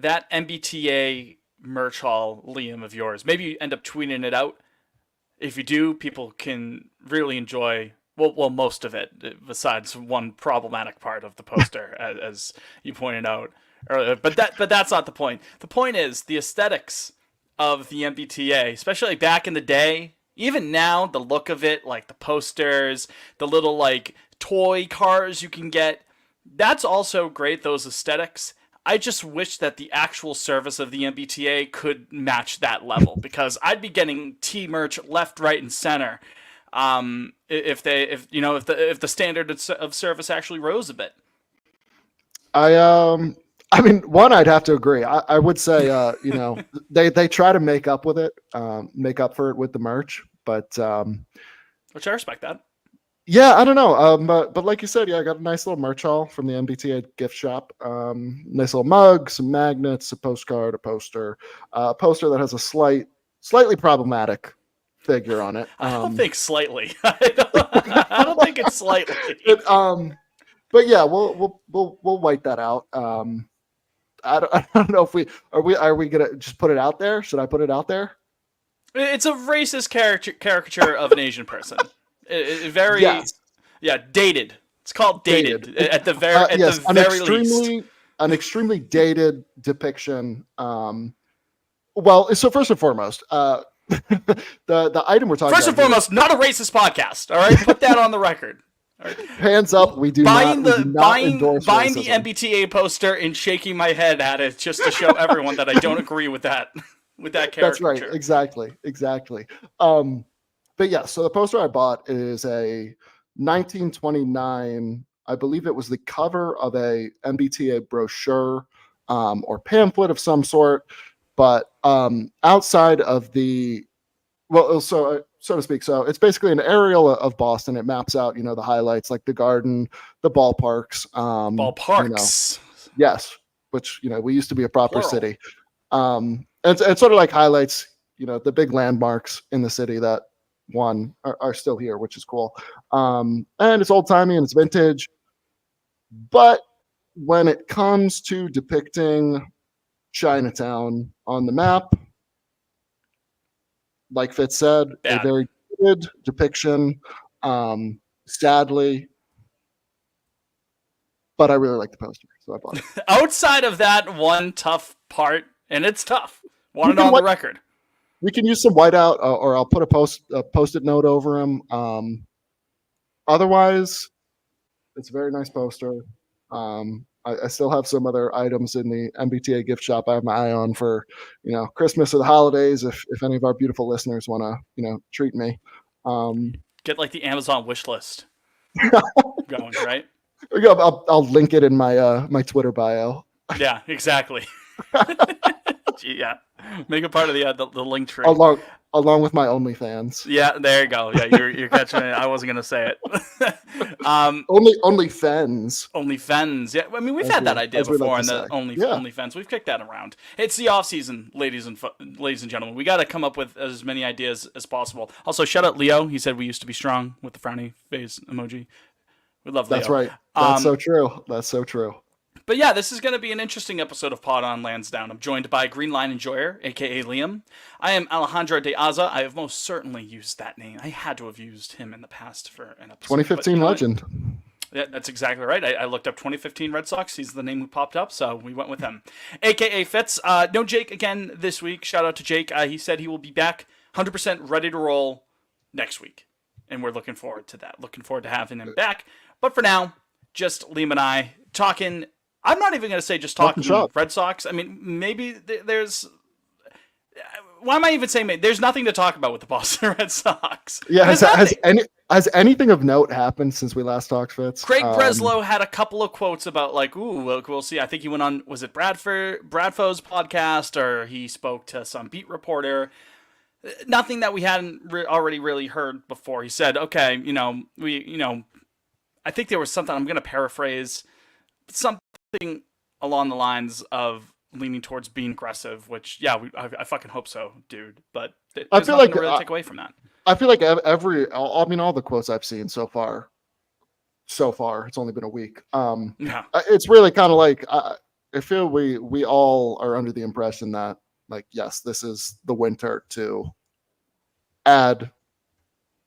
that MBTA merch haul, Liam, of yours. Maybe you end up tweeting it out. If you do, people can really enjoy. Well, most of it, besides one problematic part of the poster, as you pointed out earlier. But that's not the point. The point is the aesthetics of the MBTA, especially back in the day. Even now, the look of it, like the posters, the little like toy cars you can get, that's also great. Those aesthetics. I just wish that the actual service of the MBTA could match that level because I'd be getting T merch left, right, and center. If the standard of service actually rose a bit. I mean, one, I'd have to agree. I would say, they try to make up with it, make up for it with the merch, but which I respect that. Yeah, I don't know. But like you said, yeah, I got a nice little merch haul from the MBTA gift shop. Nice little mug, some magnets, a postcard, a poster that has a slightly problematic figure on it. I don't think slightly. I don't think it's slightly. But yeah, we'll wipe that out. I don't know if are we gonna just put it out there? Should I put it out there? It's a racist caricature of an Asian person. Very, yes. Yeah, dated. It's called dated. At the very, least. An extremely dated depiction. Well, so first and foremost, the item we're talking about. First and foremost, not a racist podcast. All right, put that on the record. All right. Hands up, we do not endorse buying racism. the MBTA poster and shaking my head at it just to show everyone that I don't agree with that. With that caricature. That's right. Exactly. But yeah, so the poster I bought is a 1929. I believe it was the cover of a MBTA brochure or pamphlet of some sort. But outside of the, so to speak, so it's basically an aerial of Boston. It maps out, the highlights like the garden, the ballparks. Ballparks. Yes, which we used to be a proper Plural. city. And sort of like highlights, the big landmarks in the city that are still here, which is cool. And it's old timey and it's vintage. But when it comes to depicting Chinatown on the map, like Fitz said, Bad. A very good depiction. Sadly, but I really like the poster, so I bought it. Outside of that one tough part, and it's tough. Want it on the record. We can use some whiteout, or I'll put a post-it note over them. Otherwise, it's a very nice poster. I still have some other items in the MBTA gift shop I have my eye on for, Christmas or the holidays. If any of our beautiful listeners want to, treat me, get like the Amazon wish list going, right? I'll link it in my my Twitter bio. Yeah, exactly. Yeah, make it part of the link tree along with my OnlyFans. Yeah, there you go. Yeah, you're catching it. I wasn't gonna say it. OnlyFans. OnlyFans. Yeah, I mean we've had that idea before in the OnlyFans. We've kicked that around. It's the off season, ladies and gentlemen. We got to come up with as many ideas as possible. Also, shout out Leo. He said we used to be strong with the frowny face emoji. We love Leo. That's right. That's so true. That's so true. But yeah, this is going to be an interesting episode of Pod on Lansdowne. I'm joined by Green Line Enjoyer, a.k.a. Liam. I am Alejandro de Aza. I have most certainly used that name. I had to have used him in the past for an episode. 2015 legend. Yeah, that's exactly right. I looked up 2015 Red Sox. He's the name who popped up, so we went with him. A.k.a. Fitz. No Jake again this week. Shout out to Jake. He said he will be back 100% ready to roll next week. And we're looking forward to that. Looking forward to having him back. But for now, just Liam and I talking. I'm not even going to say just talking Red Sox. I mean, maybe there's... Why am I even saying maybe? There's nothing to talk about with the Boston Red Sox. Yeah, has anything of note happened since we last talked, Fitz? Craig Breslow had a couple of quotes about like, we'll see. I think he went on, was it Bradfo's podcast, or he spoke to some beat reporter. Nothing that we hadn't already really heard before. He said, okay, I think there was something, I'm going to paraphrase, something along the lines of leaning towards being aggressive, which, yeah, I fucking hope so, dude. But I feel like to really take away from that. I feel like all the quotes I've seen so far, it's only been a week. Yeah. It's really kind of like, I feel we all are under the impression that, like, yes, this is the winter to add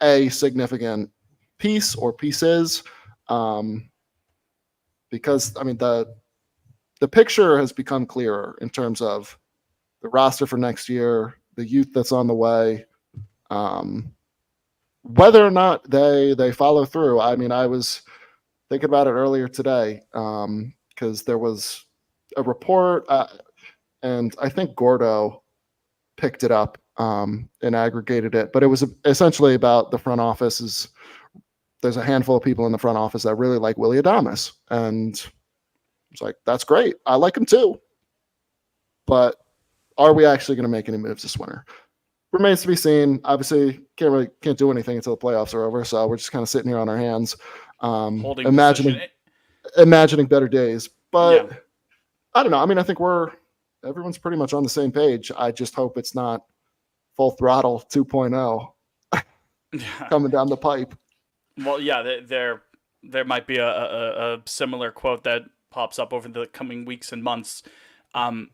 a significant piece or pieces, um, because I mean the picture has become clearer in terms of the roster for next year, the youth that's on the way, um, whether or not they follow through. I mean, I was thinking about it earlier today, because there was a report, and I think Gordo picked it up, and aggregated it, but it was essentially about the front office. Is There's a handful of people in the front office that really like Willie Adamas, and it's like, that's great. I like him too, but are we actually going to make any moves this winter? Remains to be seen. Obviously, can't do anything until the playoffs are over, so we're just kind of sitting here on our hands, Holding position. imagining better days. Yeah. But I don't know. I mean, I think everyone's pretty much on the same page. I just hope it's not full throttle 2.0 Yeah. coming down the pipe. Well, yeah, there might be a similar quote that pops up over the coming weeks and months.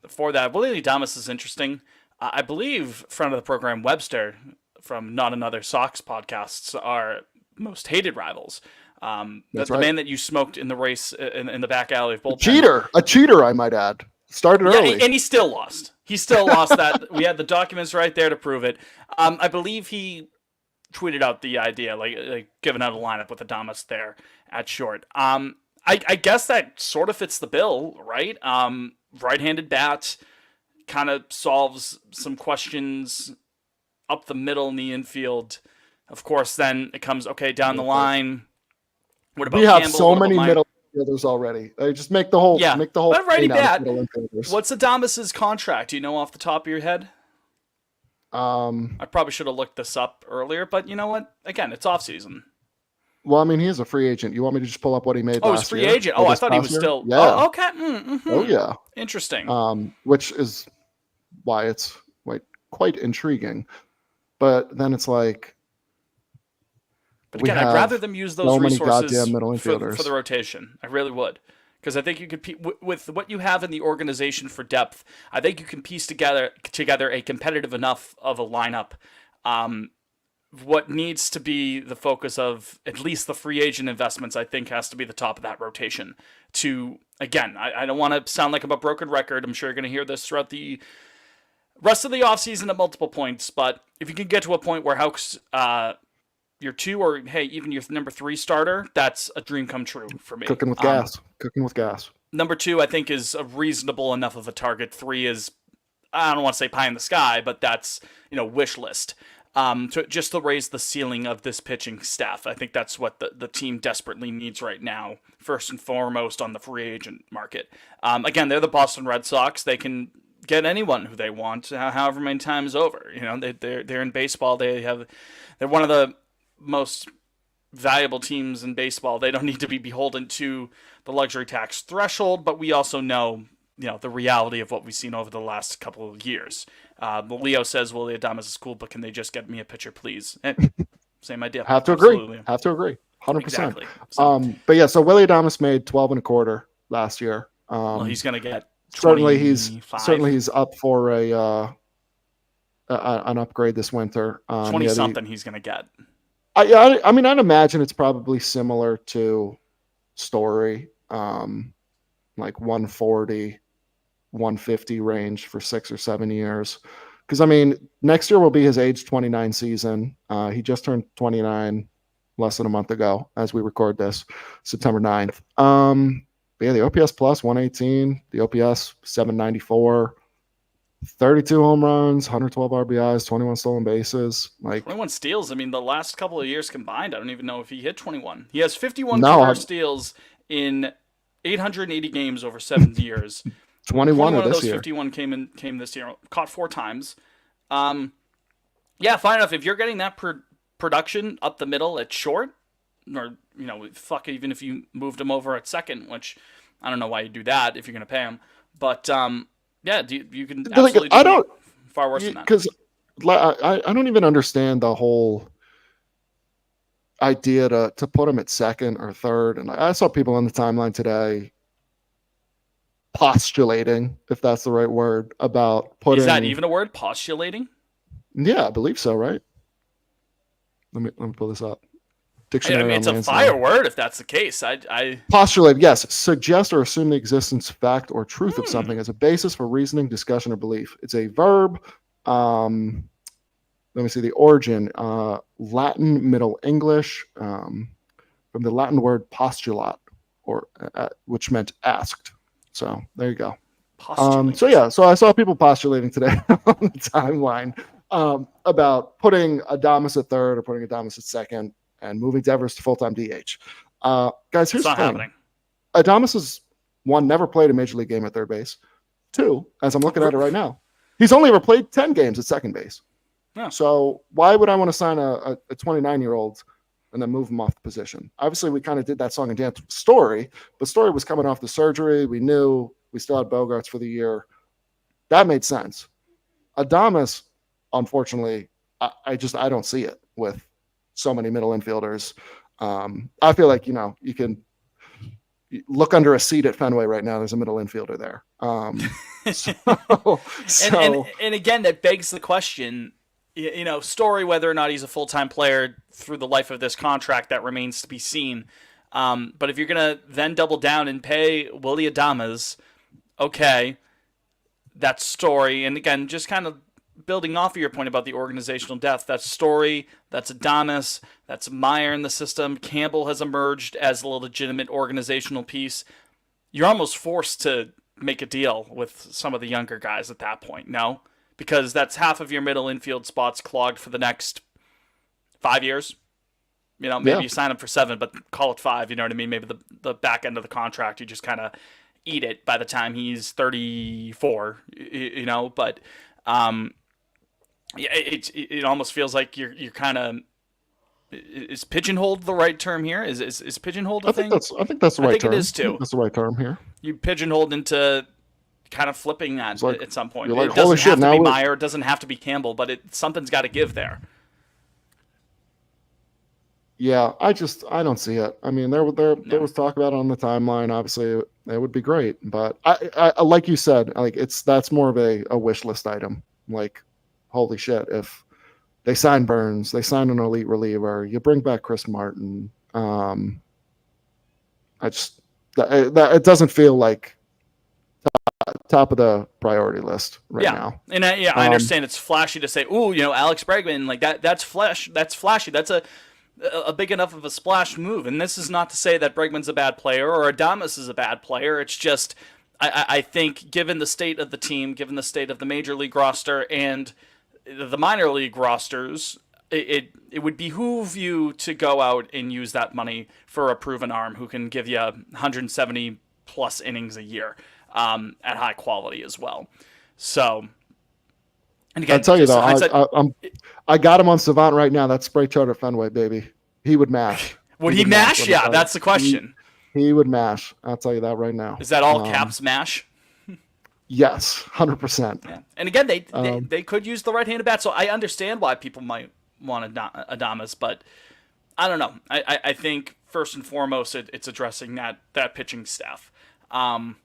For that, Willie Adamas is interesting. I believe friend of the program Webster from Not Another Sox podcasts are most hated rivals. That's The right. man that you smoked in the race in the back alley of bullpen. A cheater, I might add. Started Yeah, early. and he still lost. He still lost that. We had the documents right there to prove it. I believe he tweeted out the idea, like giving out a lineup with Adamas there at short. I guess that sort of fits the bill, right? Right-handed bat kind of solves some questions up the middle in the infield. Of course, then it comes okay down the line. What We about have Campbell? so What about many my middle infielders already. They just make the whole yeah? But righty thing out of bat. middle infielders. What's Adamas's contract? Do you know off the top of your head? Um, I probably should have looked this up earlier, but you know what? Again, it's off season. well, I mean, he is a free agent. You want me to just pull up what he made Oh, he's last free year agent. or Oh, I this thought he past was year? still. Yeah. Oh, okay. Oh yeah. Interesting. Which is why it's like quite intriguing. But then it's like, But we again, I'd have rather them use those so many goddamn resources middle for the infielders. rotation. I really would, because I think you could with what you have in the organization for depth. I think you can piece together a competitive enough of a lineup. Um, what needs to be the focus of at least the free agent investments, I think, has to be the top of that rotation. To again, I don't want to sound like I'm a broken record. I'm sure you're going to hear this throughout the rest of the offseason at multiple points. But if you can get to a point where Houks your two or hey even your number three starter, that's a dream come true for me. Cooking with gas. Cooking with gas. Number two I think is a reasonable enough of a target. Three is, I don't want to say pie in the sky, but that's wish list. To raise the ceiling of this pitching staff. I think that's what the team desperately needs right now, first and foremost on the free agent market. Again, they're the Boston Red Sox. They can get anyone who they want, however many times over. They're in baseball. They're one of the most valuable teams in baseball. They don't need to be beholden to the luxury tax threshold, but we also know, the reality of what we've seen over the last couple of years. Leo says, well, Adamas is cool, but can they just get me a pitcher, please? Same idea. Have to Absolutely. agree. Have to agree. 100%. Exactly. So, But yeah, so Willie Adamas made 12 and a quarter last year. well, he's going to get certainly 25. he's up for an upgrade this winter. 20 something he's going to get. I mean, I'd imagine it's probably similar to Story, like 140, 150 range for 6 or 7 years. Because I mean, next year will be his age 29 season. He just turned 29 less than a month ago as we record this, September 9th. But yeah, the OPS plus 118, the OPS 794, 32 home runs, 112 RBIs, 21 stolen bases. Like 21 steals. I mean, the last couple of years combined, I don't even know if he hit 21. He has 51 no, career steals in 880 games over 7 years. 21 of this those year. 51 came this year. Caught 4 times. Yeah, fine enough. If you're getting that production up the middle at short, or fuck, even if you moved him over at second, which I don't know why you do that if you're gonna pay him. But yeah, you can absolutely do far worse than that. Because I don't even understand the whole idea to put him at second or third. And I saw people on the timeline today postulating, if that's the right word, about Is that putting. even a word? Postulating? Yeah, I believe so. Right. Let me pull this up. I Dictionary mean, on it's a fire Lansdowne. word if that's the case. I Postulate, yes, suggest or assume the existence, fact, or truth of hmm. something as a basis for reasoning, discussion, or belief. It's a verb. Um, Let me see the origin. Latin, Middle English, from the Latin word postulat, or which meant asked. So there you go. So Postulate. yeah, so I saw people postulating today on the timeline about putting Adamas at third or putting Adamas at second and moving Devers to full-time DH. Guys, It's here's the not thing: happening. Adamas is one, never played a major league game at third base. Two, as I'm looking at it right now, he's only ever played 10 games at second base. Yeah. So why would I want to sign a 29-year-old and then move him off the position? Obviously, we kind of did that song and dance with Story, but Story was coming off the surgery. We knew we still had Bogarts for the year. That made sense. Adamas, unfortunately, I don't see it with so many middle infielders. I feel like you can look under a seat at Fenway right now. There's a middle infielder there. So, and and so and again, that begs the question. You know, Story, whether or not he's a full time player through the life of this contract, that remains to be seen. But if you're gonna then double down and pay Willie Adamas, okay, that Story, and again, just kind of building off of your point about the organizational depth, that's Story, that's Adamas, that's Meyer in the system. Campbell has emerged as a legitimate organizational piece. You're almost forced to make a deal with some of the younger guys at that point, no? Because that's half of your middle infield spots clogged for the next 5 years. You know, maybe yeah, you sign him for 7, but call it 5. You know what I mean? Maybe the back end of the contract, you just kind of eat it by the time he's 34. You know, but yeah, it almost feels like you're kind of, is pigeonholed the right term here? Is pigeonholed a thing? I think that's the I right think it term. is I think too. that's the right term here. You pigeonholed into kind of flipping that It's like at some point. you're like, It holy doesn't shit! have to Now be we Meyer, it doesn't have to be Campbell, but something's got to give there. yeah, I don't see it. I mean, there No. was talk about it on the timeline. Obviously, it would be great, but I like you said, like that's more of a wish list item. Like, holy shit! If they sign Burns, they sign an elite reliever, you bring back Chris Martin. I just that it doesn't feel like top of the priority list right Yeah. now. And I Um, understand it's flashy to say, "Ooh, you know, Alex Bregman, like that's flash, that's flashy. That's a big enough of a splash move." And this is not to say that Bregman's a bad player or Adamas is a bad player. It's just I think given the state of the team, given the state of the major league roster and the minor league rosters, it would behoove you to go out and use that money for a proven arm who can give you 170 plus innings a year at high quality as well. So, and I again, tell you just though, hindsight. I got him on Savant right now. That spray chart at Fenway, baby. He would mash. Would He he would mash. mash? Let me Yeah, tell you. that's the question. He would mash. I'll tell you that right now. Is that all caps mash? Yes, 100%. Yeah. And again, Um, they could use the right-handed bat, so I understand why people might want Adamas, but I don't know. I think first and foremost, it's addressing that pitching staff. Um,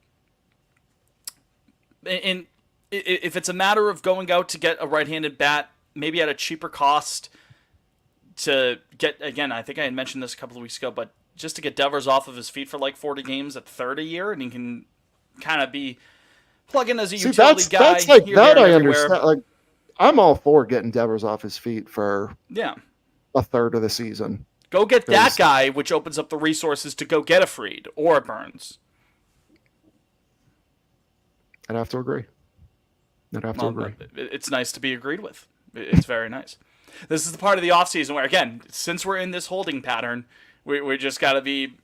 and if it's a matter of going out to get a right-handed bat, maybe at a cheaper cost to get, again, I think I had mentioned this a couple of weeks ago, but just to get Devers off of his feet for like 40 games at third a year, and he can kind of be plug in as a See, utility guy that's like here, there, that. and I everywhere. understand. Like, I'm all for getting Devers off his feet for Yeah. a third of the season Go get that because guy, which opens up the resources to go get a Fried or a Burns. I'd have to agree. I'd have to Well, agree. it's nice to be agreed with. It's very nice. This is the part of the offseason where, again, since we're in this holding pattern, we just got to be,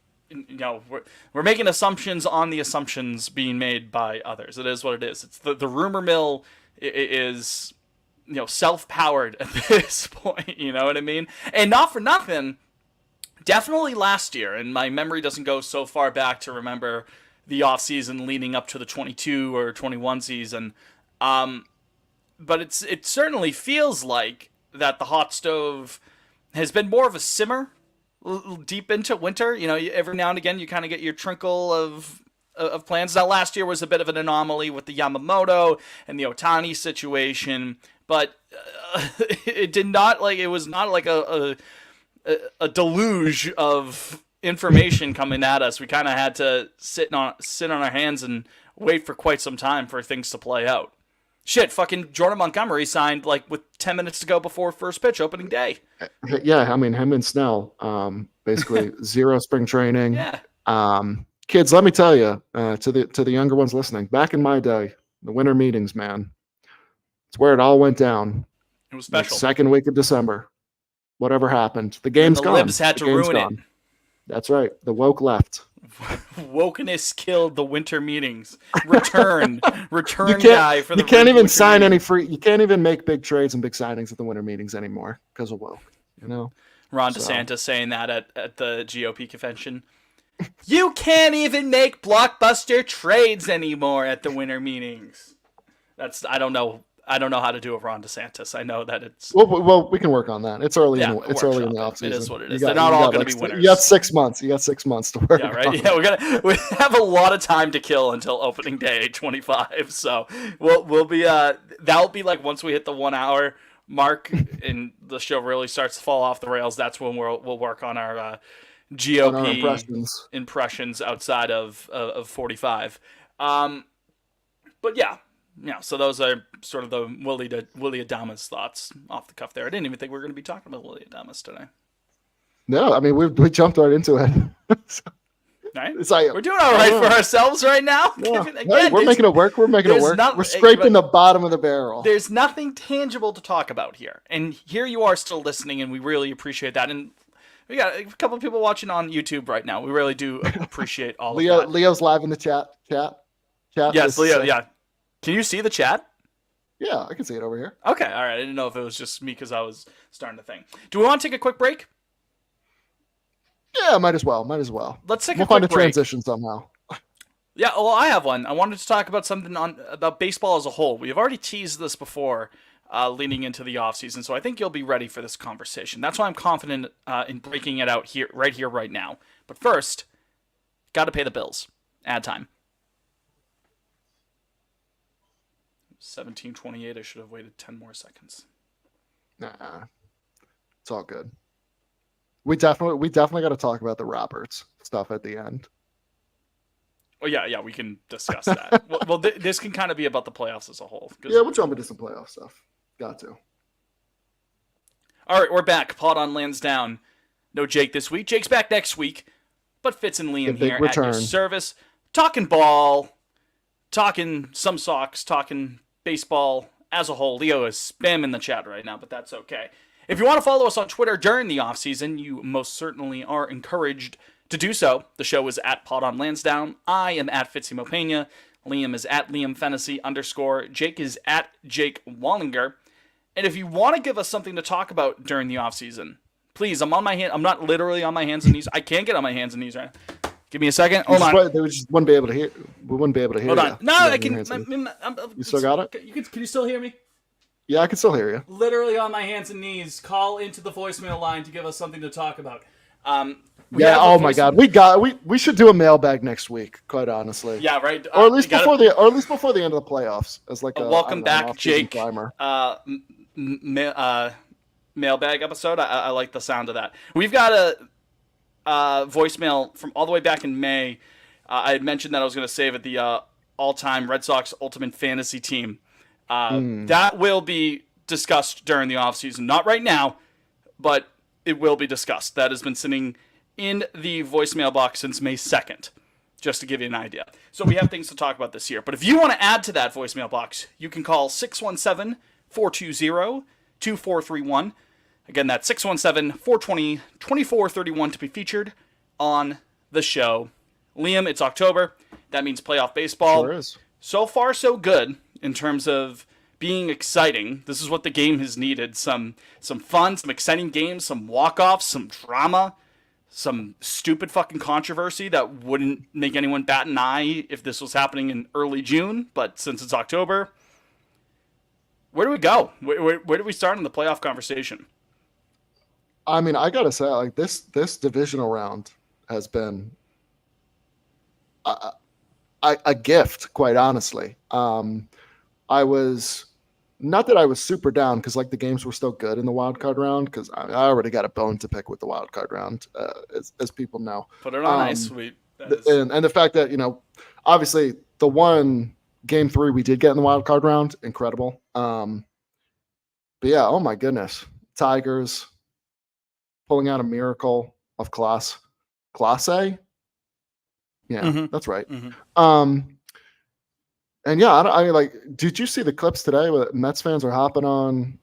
we're making assumptions on the assumptions being made by others. It is what it is. It's the rumor mill is, self-powered at this point. You know what I mean? And not for nothing, definitely last year, and my memory doesn't go so far back to remember the offseason leading up to the 22 or 21 season. Um, but it certainly feels like that the hot stove has been more of a simmer deep into winter. You know, every now and again you kind of get your trickle of plans. Now, last year was a bit of an anomaly with the Yamamoto and the Otani situation, but it did not like it was not like a deluge of information coming at us. We kind of had to sit on our hands and wait for quite some time for things to play out. Shit, fucking Jordan Montgomery signed like with 10 minutes to go before first pitch opening day. Yeah, I mean him and Snell, basically zero spring training. Yeah. Kids, let me tell you, to the younger ones listening, back in my day, the winter meetings, man, it's where it all went down. It was Like special. second week of December, whatever happened, the And game's the gone. libs had The to game's ruin gone. That's right. The woke left. Wokeness killed the winter meetings. Return guy for the You can't even winter sign meetings. any free. You can't even make big trades and big signings at the winter meetings anymore because of woke. You know. Ron So. DeSantis saying that at the GOP convention. You can't even make blockbuster trades anymore at the winter meetings. That's I don't know how to do a Ron DeSantis. I know that it's Well, we can work on that. It's early. Yeah, It's early in the workshop off it. It season. is what it is. They're not all gonna be winners. You got 6 months. You got 6 months to work. yeah, right. On Yeah, we have a lot of time to kill until opening day 25. So we'll be that'll be like once we hit the 1 hour mark and the show really starts to fall off the rails. That's when we'll work on our GOP impressions outside of 45. But yeah. So those are sort of the Willie Adamas thoughts off the cuff there. I didn't even think we were going to be talking about Willie Adamas today. No, I mean we jumped right into it. Right? It's like, we're doing all right for ourselves right now. Yeah. Again, we're making it work. We're making it work. We're scraping the bottom of the barrel. There's nothing tangible to talk about here. And here you are still listening, and we really appreciate that. And we got a couple of people watching on YouTube right now. We really do appreciate all of that. Leo's live in the chat. Yes, Leo, yeah. Can you see the chat? Yeah, I can see it over here. Okay, all right. I didn't know if it was just me because I was starting to think. Do we want to take a quick break? Yeah, might as well. Let's take a quick break. We'll find a transition somehow. Yeah, well, I have one. I wanted to talk about something about baseball as a whole. We have already teased this before, leading into the offseason, so I think you'll be ready for this conversation. That's why I'm confident in breaking it out here, right now. But first, got to pay the bills. Ad time. 17:28. I should have waited 10 more seconds. Nah, it's all good. We definitely got to talk about the Roberts stuff at the end. Oh yeah, we can discuss that. well, this can kind of be about the playoffs as a whole. Yeah, we'll jump into some playoff stuff. Got to. All right, we're back. Pod on Lansdowne. No Jake this week. Jake's back next week, but Fitz and Liam here at your service. Talking ball, talking some Sox, talking baseball as a whole. Leo is spamming the chat right now, but that's okay. If you want to follow us on Twitter during the offseason, you most certainly are encouraged to do so. The show is at Pod on Lansdowne. I am at Fitzy Mopena. Liam is at Liam Fennessy _ Jake is at Jake Wallinger. And if you want to give us something to talk about during the offseason, please, I'm not literally on my hands and knees. I can't get on my hands and knees right now. Give me a second. Hold on. They just wouldn't be able to hear. We wouldn't be able to hear. Hold on. No, I can. You still got it? Can you still hear me? Yeah, I can still hear you. Literally on my hands and knees. Call into the voicemail line to give us something to talk about. Yeah. Oh my God. We should do a mailbag next week. Quite honestly. Yeah. Right. Or at least before the end of the playoffs, as like a welcome back, Jake. Primer. Mailbag episode. I like the sound of that. We've got a voicemail from all the way back in May. I had mentioned that I was going to save it the all-time Red Sox Ultimate Fantasy Team. That will be discussed during the offseason. Not right now, but it will be discussed. That has been sitting in the voicemail box since May 2nd, just to give you an idea. So we have things to talk about this year. But if you want to add to that voicemail box, you can call 617-420-2431. Again, that's 617-420-2431 to be featured on the show. Liam, it's October. That means playoff baseball. Sure is. So far, so good in terms of being exciting. This is what the game has needed. Some fun, some exciting games, some walk-offs, some drama, some stupid fucking controversy that wouldn't make anyone bat an eye if this was happening in early June. But since it's October, where do we go? Where do we start in the playoff conversation? I mean, I gotta say, like this divisional round has been a gift, quite honestly. I was not that I was super down because like the games were still good in the wild card round because I already got a bone to pick with the wild card round, as people know. Put it on ice, Um, sweet. That is and the fact that obviously the one game three we did get in the wild card round, incredible. But yeah, oh my goodness, Tigers pulling out a miracle of class A. Yeah, mm-hmm. that's right. Mm-hmm. Um, and yeah, I mean, like, did you see the clips today where Mets fans are hopping on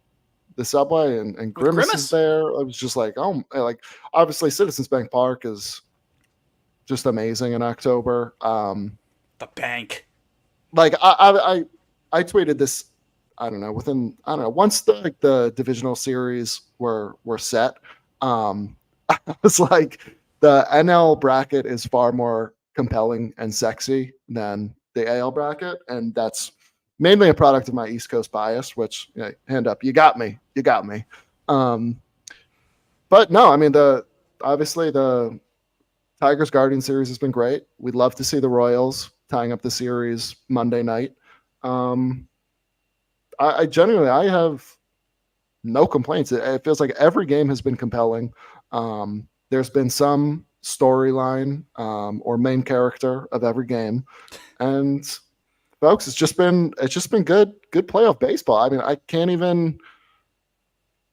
the subway and With Grimace is Grimace, there? I was just like, oh, like obviously Citizens Bank Park is just amazing in October. the bank. Like I tweeted this. I don't know. I don't know. Once the divisional series were set, I was like, the NL bracket is far more compelling and sexy than the AL bracket, and that's mainly a product of my East Coast bias. Which hand up, you got me. Um, but no, I mean the obviously the Tigers Guardian series has been great. We'd love to see the Royals tying up the series Monday night. Um, I genuinely I have no complaints. It feels like every game has been compelling. There's been some storyline or main character of every game, and folks, it's just been good playoff baseball. I mean, I can't even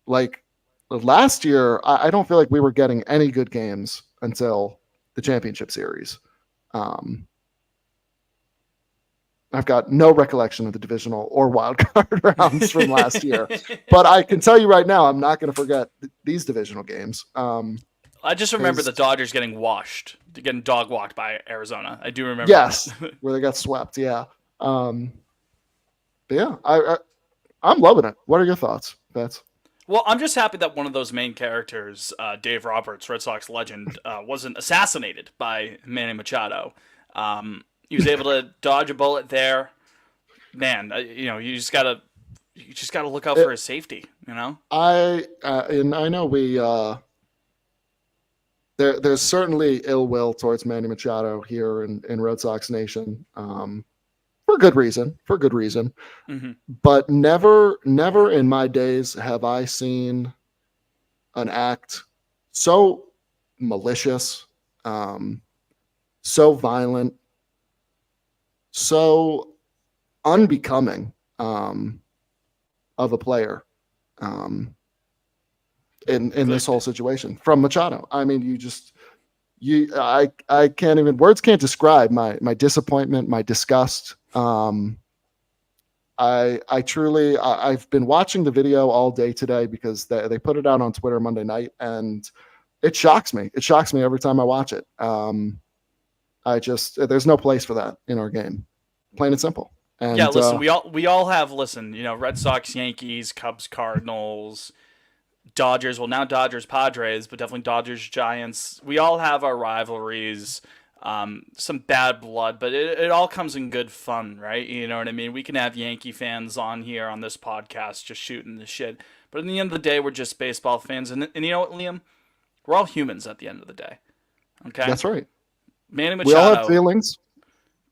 like last year. I don't feel like we were getting any good games until the championship series. Um, I've got no recollection of the divisional or wild card rounds from last year, but I can tell you right now, I'm not going to forget these divisional games. I just remember the Because Dodgers getting washed, getting dog walked by Arizona. I do remember yes, that. where they got swept. Yeah. Um, but yeah, I'm loving it. What are your thoughts, Bets? Well, I'm just happy that one of those main characters, Dave Roberts, Red Sox legend, wasn't assassinated by Manny Machado. He was able to dodge a bullet there. Man, you just gotta look out It, for his safety. You know. and I know there's certainly ill will towards Manny Machado here in Red Sox Nation, for good reason. For good reason. Mm-hmm. But never in my days have I seen an act so malicious, um, so violent, so unbecoming of a player um, in this whole situation from Machado. I mean, I can't even words can't describe my disappointment, my disgust. I truly I've been watching the video all day today because they put it out on Twitter Monday night, and it shocks me. It shocks me every time I watch it. I just there's no place for that in our game, plain and simple. Yeah, And listen, we all have listen. Red Sox, Yankees, Cubs, Cardinals, Dodgers. Well, now Dodgers, Padres, but definitely Dodgers, Giants. We all have our rivalries. Some bad blood, but it all comes in good fun, right? You know what I mean? We can have Yankee fans on here on this podcast just shooting the shit. But in the end of the day, we're just baseball fans. And you know what, Liam? We're all humans at the end of the day. Okay? that's right. Manny We all have Machado feelings. bouncing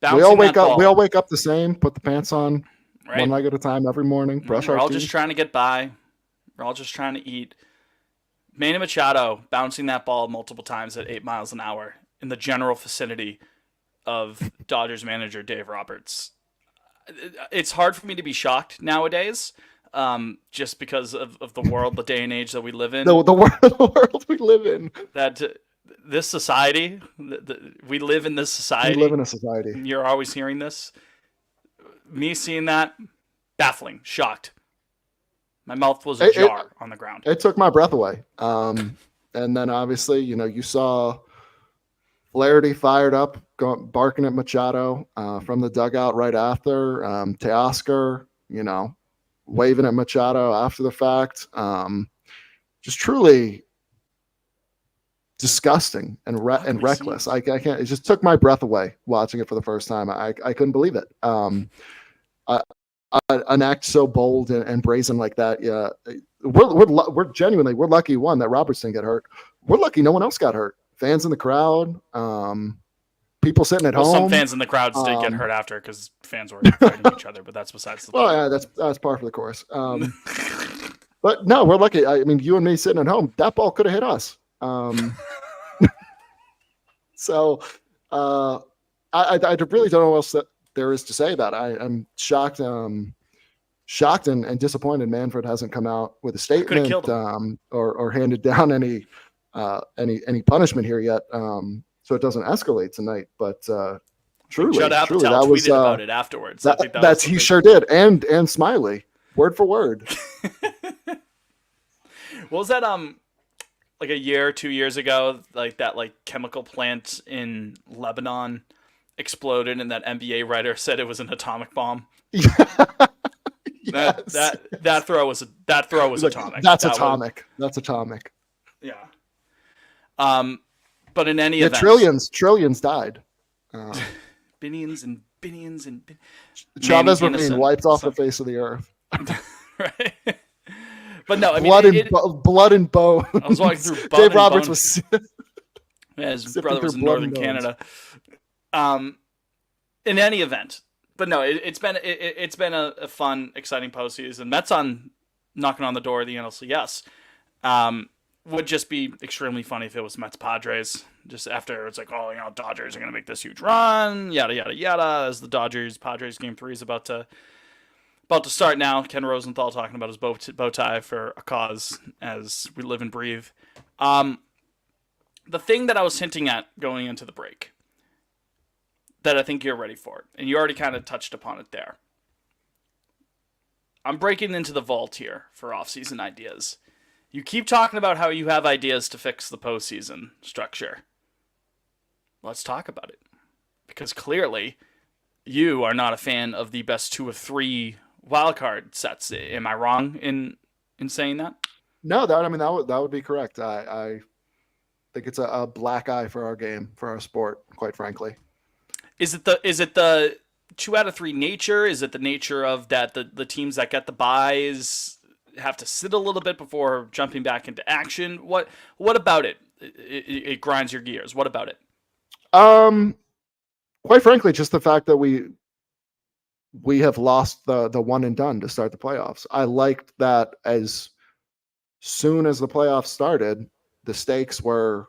that We all ball, wake up the same. Put the pants on one right? leg at a time every morning. Brush We're our all just teeth. trying to get by. We're all just trying to eat. Manny Machado bouncing that ball multiple times at 8 miles an hour in the general vicinity of Dodgers manager Dave Roberts. It's hard for me to be shocked nowadays, just because of the world, the day and age that we live in. The world we live in. That this society, we live in this We live society. in a society. You're always hearing this. Me seeing that, baffling, shocked. My mouth was It, it, ajar on the ground. it took my breath away. And then obviously, you saw Flaherty fired up, barking at Machado from the dugout right after. Teoscar, waving at Machado after the fact. Just truly disgusting and Ugly reckless. scenes. I can't. It just took my breath away watching it for the first time. I couldn't believe it. Uh, an act so bold and brazen like that. Yeah, we're genuinely we're lucky one that Roberts didn't get hurt. We're lucky no one else got hurt. Fans in the crowd. people sitting at Well, some home. fans in the crowds did get Um, hurt after because fans were fighting each other, but that's besides the well, point. yeah, that's par for the course. But no, we're lucky. I mean, you and me sitting at home, that ball could have hit us. So uh, I really don't know what else that there is to say about it. I'm shocked, shocked and disappointed. Manfred hasn't come out with a I could have killed statement him. or handed down any punishment here yet, so it doesn't escalate tonight. But I think Judd truly, Apatow that was tweeted about it afterwards. I think that was that's the he big. sure did, and Smiley, word for word. What was that? Like a year, 2 years ago, like that like chemical plant in Lebanon exploded, and that NBA writer said it was an atomic bomb. That Yes, that yes. that throw was He's like, atomic. that's That was atomic. That's atomic. yeah. Um, but in any Yeah, event, trillions died. Uh, billions and billions and many Chavez Ravine innocent. wiped off the So, face of the earth. right. But no, I mean Blood and blood and I was walking bones. through Bud Dave and Roberts Bone. was Yeah, his sifting brother through was in blood and northern bones. Canada. Um, in any event, but no, it's been a fun, exciting postseason. Mets on knocking on the door of the NLCS. Would just be extremely funny if it was Mets Padres. Just after it's like, oh, Dodgers are gonna make this huge run, yada yada yada. As the Dodgers Padres game 3 is about to start now. Ken Rosenthal talking about his bow tie for a cause as we live and breathe. Um, the thing that I was hinting at going into the break that I think you're ready for, and you already kind of touched upon it there. I'm breaking into the vault here for offseason ideas. You keep talking about how you have ideas to fix the postseason structure. Let's talk about it. Because clearly, you are not a fan of the best 2 of 3 wildcard sets. Am I wrong in saying that? No, that would be correct. I think it's a black eye for our game, for our sport, quite frankly. Is it the 2 out of 3 nature? Is it the nature of that the teams that get the buys have to sit a little bit before jumping back into action? What about it? It grinds your gears. What about it? Um, quite frankly, just the fact that we have lost the one and done to start the playoffs. I liked that as soon as the playoffs started, the stakes were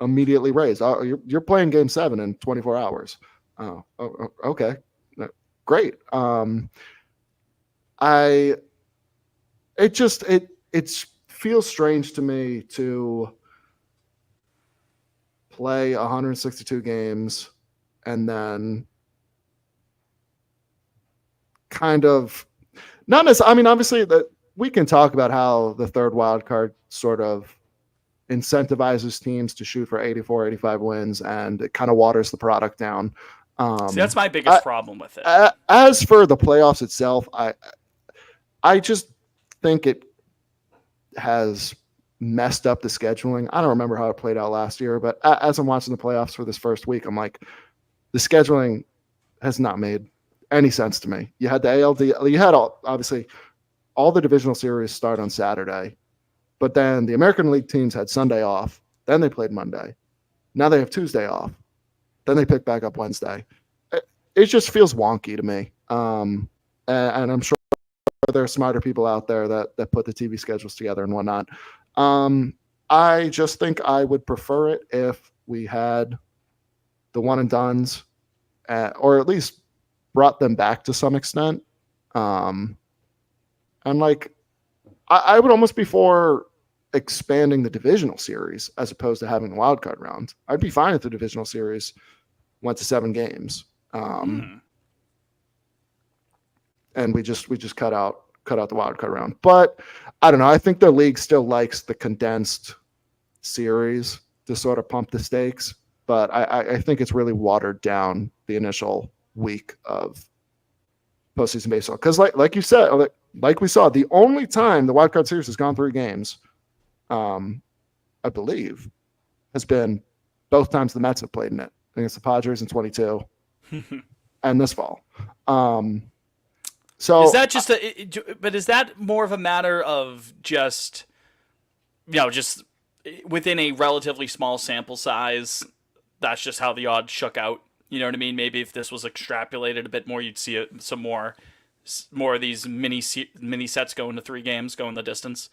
immediately raised. Oh, you're playing Game 7 in 24 hours. Okay, great. I it feels strange to me to play 162 games and then kind of not as I mean, obviously that we can talk about how the third wild card sort of incentivizes teams to shoot for 84, 85 wins, and it kind of waters the product down. See, that's my biggest I, problem with it. as for the playoffs itself, I just think it has messed up the scheduling. I don't remember how it played out last year, but as I'm watching the playoffs for this first week, I'm like, the scheduling has not made any sense to me. You had the ALD, you had obviously all the divisional series start on Saturday, but then the American League teams had Sunday off. Then they played Monday. Now they have Tuesday off. Then they pick back up Wednesday. It just feels wonky to me. And I'm sure there are smarter people out there that put the TV schedules together and whatnot. I just think I would prefer it if we had the one and dones, or at least brought them back to some extent. And like, I would almost be for expanding the divisional series as opposed to having the wild card round. I'd be fine if the divisional series went to 7 games. And we just cut out the wild card round. But I don't know. I think the league still likes the condensed series to sort of pump the stakes. But I think it's really watered down the initial week of postseason baseball. Because like you said, like we saw, the only time the wild card series has gone 3 games, I believe, has been both times the Mets have played in it against the Padres in 22 and this fall. So Is that just but is that more of a matter of just within a relatively small sample size? That's just how the odds shook out. You know what I mean? Maybe if this was extrapolated a bit more, you'd see some more of these mini sets go into 3 games, go in the distance,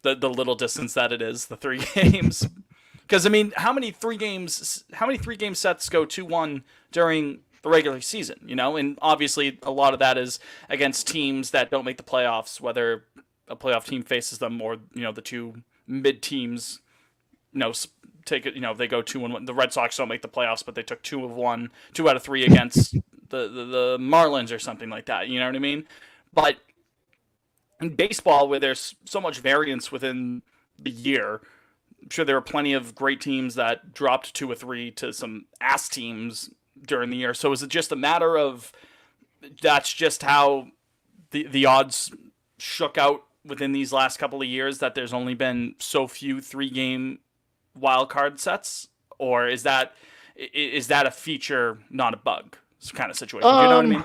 the little distance that it is, the 3 games. Because I mean, how many 3 game sets go 2-1 during the regular season? You know, and obviously a lot of that is against teams that don't make the playoffs, whether a playoff team faces them or the two mid teams. You know, take it. They go 2-1. The Red Sox don't make the playoffs, but they took 2 of 1, 2 out of 3 against the Marlins or something like that. You know what I mean? But in baseball, where there's so much variance within the year, I'm sure there are plenty of great teams that dropped 2 or 3 to some ass teams during the year. So is it just a matter of that's just how the odds shook out within these last couple of years that there's only been so few 3 game wild card sets, or is that a feature, not a bug kind of situation? Do you know what I Um, mean?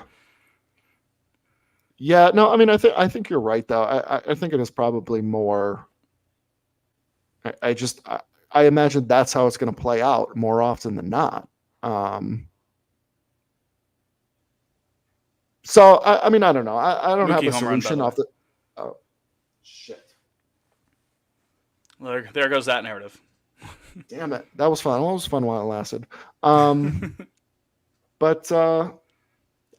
yeah, no, I mean, I think you're right though. I think it is probably more. I imagine that's how it's going to play out more often than not. Um, so I mean, I don't know. I don't have Mookie a home run, by solution the way. off the. Oh shit! There goes that narrative. Damn it, that was fun. Well, it was fun while it lasted. Um, but I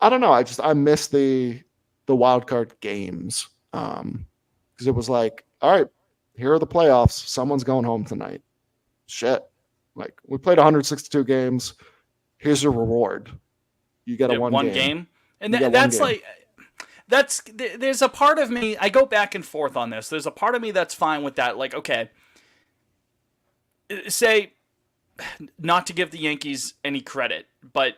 don't know. I miss the wild card games because it was like, all right, here are the playoffs. Someone's going home tonight. Shit, like we played 162 games. Here's your reward. You get a Yeah, one one game. game, and You get one that's game. like there's a part of me, I go back and forth on this. There's a part of me that's fine with that. Like, okay, say, not to give the Yankees any credit, but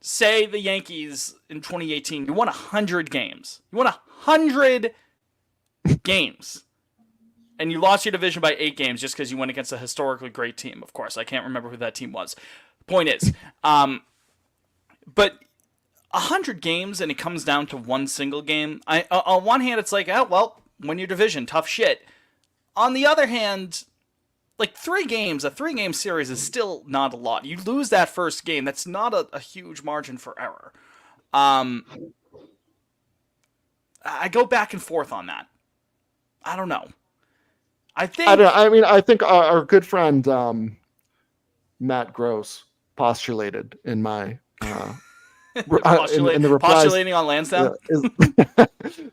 say the Yankees in 2018, you won 100 games. You won 100 games. And you lost your division by 8 games just because you went against a historically great team. Of course, I can't remember who that team was. Point is, but 100 games and it comes down to one single game. On one hand, it's like, oh well, win your division, tough shit. On the other hand, like 3 games, a 3 game series is still not a lot. You lose that first game, that's not a huge margin for error. Um, I go back and forth on that. I don't know. I I don't. think I mean, I think our good friend Matt Gross postulated in my in the replies postulating on Lansdowne. is,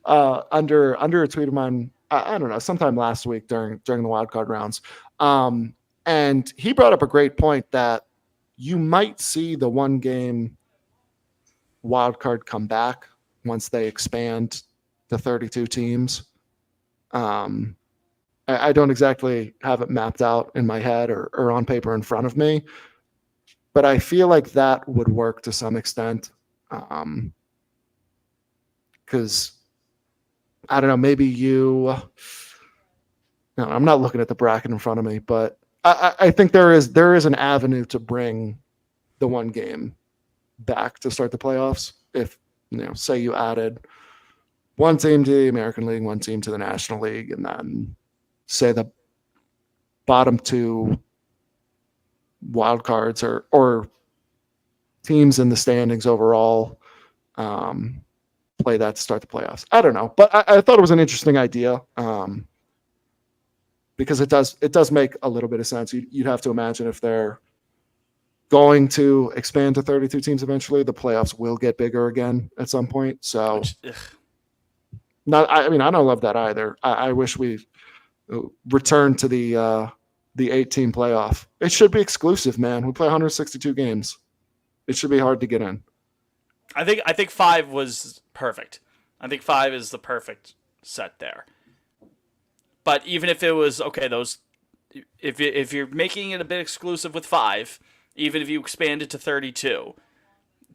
under a tweet of mine. I don't know, sometime last week during the wild card rounds, and he brought up a great point that you might see the 1 game wild card come back once they expand to 32 teams. Um, I don't exactly have it mapped out in my head or on paper in front of me, but I feel like that would work to some extent. Because I don't know, maybe you. No, I'm not looking at the bracket in front of me, but I think there is an avenue to bring the 1 game back to start the playoffs. If say you added 1 team to the American League, 1 team to the National League, and then say the bottom 2 wild cards or teams in the standings overall play that to start the playoffs. I don't know, but I thought it was an interesting idea because it does make a little bit of sense. You'd have to imagine if they're going to expand to 32 teams eventually, the playoffs will get bigger again at some point. So, Which not. I mean, I don't love that either. I wish we return to the 8-team playoff. It should be exclusive, man. We play 162 games. It should be hard to get in. I think 5 was perfect. I think 5 is the perfect set there. But even if it was okay, those if you're making it a bit exclusive with 5, even if you expand it to 32,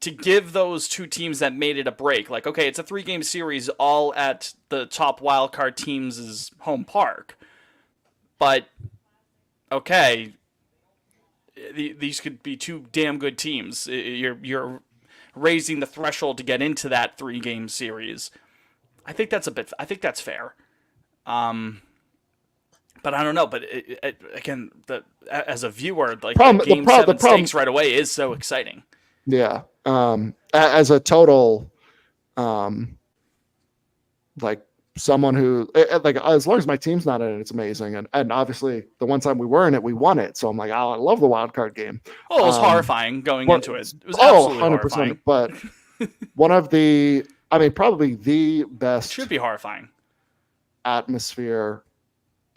to give those 2 teams that made it a break, like okay, it's a 3 game series all at the top wildcard teams' home park, but okay, these could be 2 damn good teams. You're raising the threshold to get into that 3 game series. I think that's fair. But I don't know. But again, as a viewer, like the Problem, game the seven problem, stakes right away is so exciting. yeah. As a total, um, like someone who like as long as my team's not in it, it's amazing. And obviously the one time we were in it, we won it. So I'm like, oh, I love the wild card game. Well, it was Um, horrifying going but into it. It was oh, absolutely 100%. horrifying. But one of the, I mean, probably the It should best be horrifying. atmosphere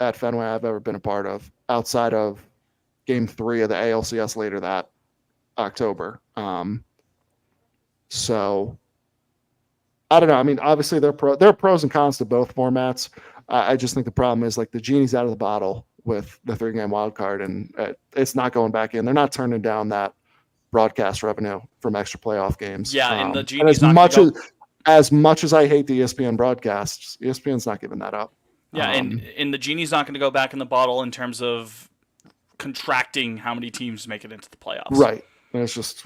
at Fenway I've ever been a part of, outside of Game 3 of the ALCS later that October. So I don't know. I mean, obviously there are pros and cons to both formats. I just think the problem is like the genie's out of the bottle with the 3-game wild card, and it's not going back in. They're not turning down that broadcast revenue from extra playoff games. Yeah, and the And genie's not going to go. as much as I hate the ESPN broadcasts, ESPN's not giving that up. Yeah, and the genie's not going to go back in the bottle in terms of contracting how many teams make it into the playoffs. Right. And it's just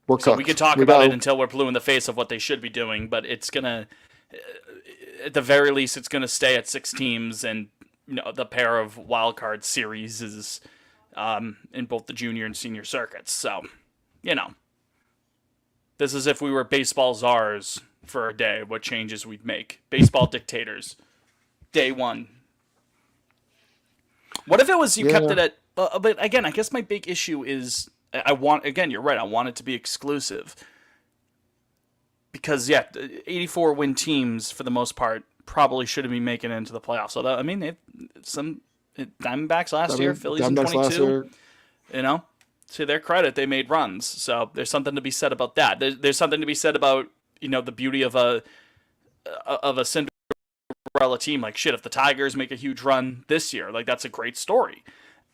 we're So cooked. we could talk about it until we're blue in the face of what they should be doing, but it's gonna, at the very least, it's gonna stay at 6 teams, and the pair of wild card series is in both the junior and senior circuits. So, this is if we were baseball czars for a day. What changes we'd make? Baseball dictators. Day one. What if it was you kept it at? But again, I guess my big issue is you're right. I want it to be exclusive because 84 win teams for the most part probably shouldn't be making it into the playoffs. Although I mean, some Diamondbacks last year, Phillies in 22. To their credit, they made runs. So there's something to be said about that. There's something to be said about the beauty of a Cinderella team. Like shit, if the Tigers make a huge run this year, like that's a great story.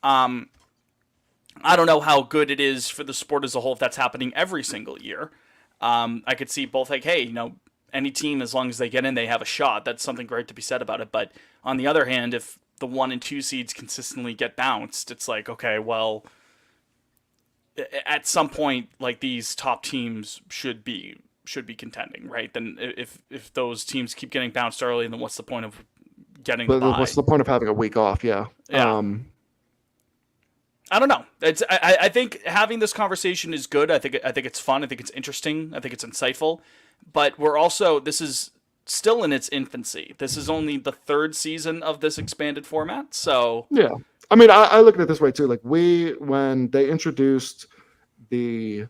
I don't know how good it is for the sport as a whole if that's happening every single year. I could see both like, hey, any team, as long as they get in, they have a shot. That's something great to be said about it. But on the other hand, if the 1 and 2 seeds consistently get bounced, it's like, okay, well, at some point, like these top teams should be contending, right? Then if those teams keep getting bounced early, then what's the point of getting the bye? What's the point of having a week off? Yeah. I don't know. I think having this conversation is good. I think it's fun. I think it's interesting. I think it's insightful. But this is still in its infancy. This is only the 3rd season of this expanded format. So yeah, I mean, I look at it this way too. Like when they introduced the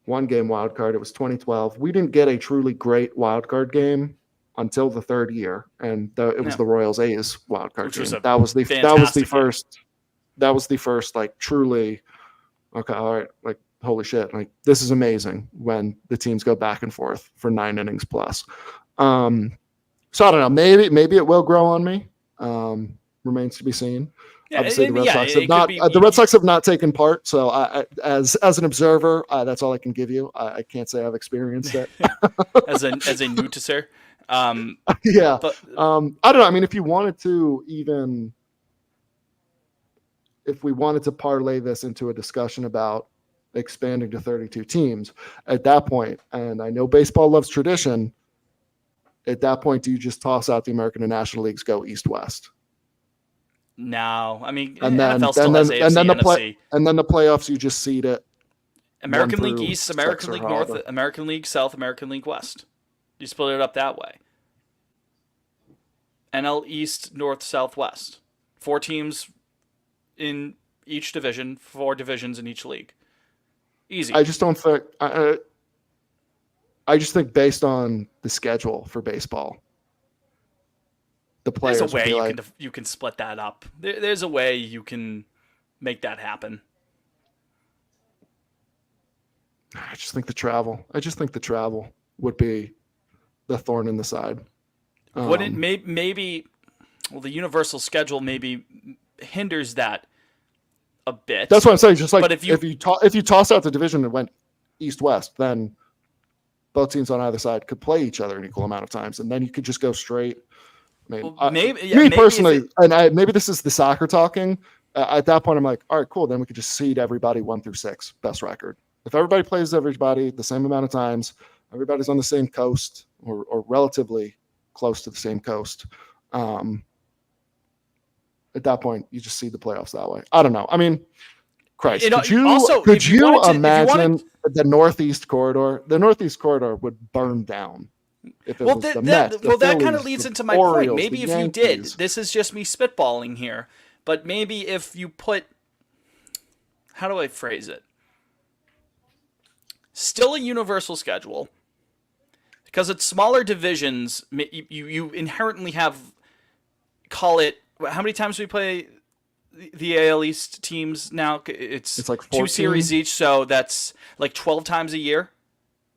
1-game wild card, it was 2012. We didn't get a truly great wild card game until the 3rd year, and it was the Royals A's wild card game. That was the first like truly okay, all right, like holy shit, like this is amazing when the teams go back and forth for 9 innings plus. So I don't know, maybe it will grow on me. Remains to be seen. Yeah, obviously the Red Sox have not taken part, so as an observer, that's all I can give you. I can't say I've experienced it. as a nutisser. Yeah, but I don't know. I mean, if we wanted to parlay this into a discussion about expanding to 32 teams at that point, and I know baseball loves tradition, at that point, do you just toss out the American and National Leagues, go East-West? No, I mean, and then NFL still has AFC, and then the NFC. And then the playoffs, you just seed it. American League East, American League North, American League South, American League West. You split it up that way. NL East, North, South, West. 4 teams in each division, 4 divisions in each league. Easy. I just don't think. I just think based on the schedule for baseball, the players. There's a way you can split that up. There's a way you can make that happen. I just think the travel would be the thorn in the side. Wouldn't maybe? Well, the universal schedule maybe hinders that a bit. That's what I'm saying. Just like, but if you toss out the division and went East-West, then both teams on either side could play each other an equal amount of times, and then you could just go straight. I mean, personally, maybe this is the soccer talking. At that point, I'm like, all right, cool. Then we could just seed everybody 1 through 6, best record. If everybody plays everybody the same amount of times, everybody's on the same coast or relatively close to the same coast. at that point, you just see the playoffs that way. I don't know. I mean, Christ, Also, could you imagine the Northeast corridor? The Northeast corridor would burn down if it well, was the Mets, the that kind of Phillies, leads the into my point. Orioles, the Maybe if you did, Yankees. this is just me spitballing here, but maybe if you put, how do I phrase it? Still a universal schedule, because it's smaller divisions. You inherently have, call it, how many times do we play the AL East teams now? It's It's like two 14. series each, so that's like 12 times a year.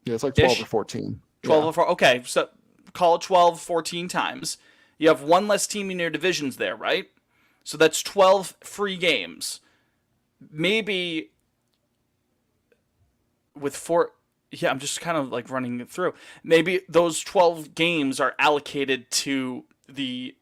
Yeah, it's like 12 Ish. or 14. 12 Yeah. or 4. Okay, so call it 12, 14 times. You have one less team in your divisions there, right? So that's 12 free games. Maybe with four. Yeah, I'm just kind of like running it through. Maybe those 12 games are allocated to the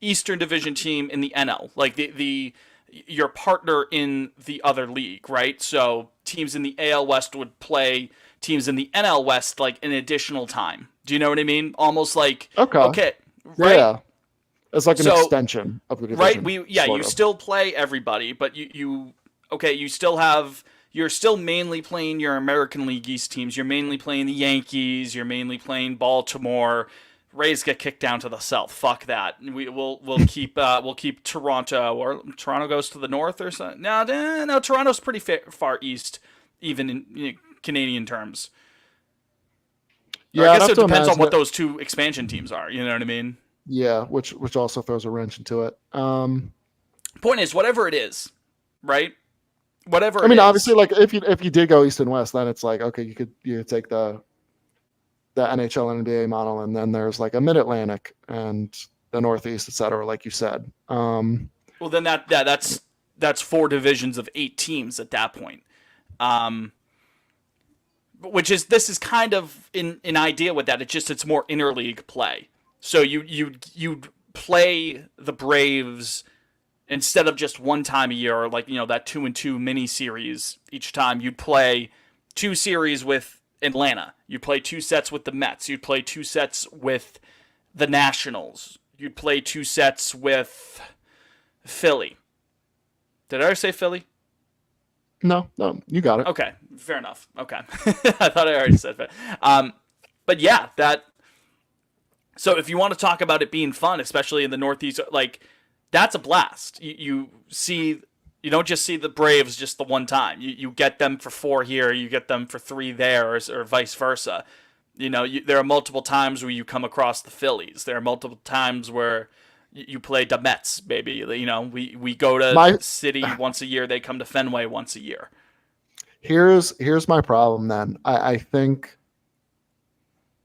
Eastern Division team in the NL, like the your partner in the other league, right? So teams in the AL West would play teams in the NL West like an additional time. Do you know what I mean? Almost like, Okay. okay, right? Yeah. It's like an So extension of the right, division, you sort of. still play everybody, but you okay, you still have, you're still mainly playing your American League East teams. You're mainly playing the Yankees. You're mainly playing Baltimore. Rays get kicked down to the south. Fuck that. We'll keep Toronto, or Toronto goes to the north or something. No, Toronto's pretty far east, even in Canadian terms. Or I Yeah, I'd guess have it to depends on imagine what it. those two expansion teams are. You know what I mean? Yeah, which also throws a wrench into it. Point is, whatever it is, right? Whatever I it mean, is. obviously, like if you did go East and West, then it's like okay, you could take the NHL and NBA model, and then there's like a Mid Atlantic and the Northeast, et cetera, like you said. Well, then that's four divisions of 8 teams at that point. Um, which is, this is kind of an idea with that. It's more interleague play. So you play the Braves instead of just one time a year, or like that 2-2 mini series each time. You'd play two series with Atlanta. You'd play two sets with the Mets. You'd play two sets with the Nationals. You'd play two sets with Philly. Did I ever say Philly? No, no, you got it. Okay, fair enough. Okay, I thought I already said that. But yeah, that. So if you want to talk about it being fun, especially in the Northeast, like that's a blast. You see, you don't just see the Braves just the one time. You get them for 4 here, you get them for 3 there, or vice versa. There are multiple times where you come across the Phillies. There are multiple times where you play the Mets, baby. We go to My City once a year. They come to Fenway once a year. here's my problem. Then I think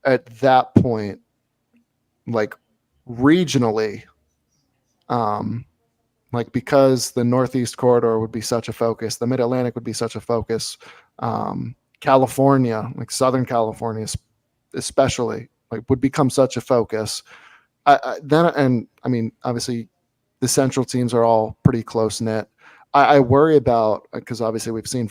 at that point, like regionally, um, like because the Northeast corridor would be such a focus, the Mid Atlantic would be such a focus. California, like Southern California, especially, like would become such a focus. And I mean, obviously, the Central teams are all pretty close knit. I worry about because obviously we've seen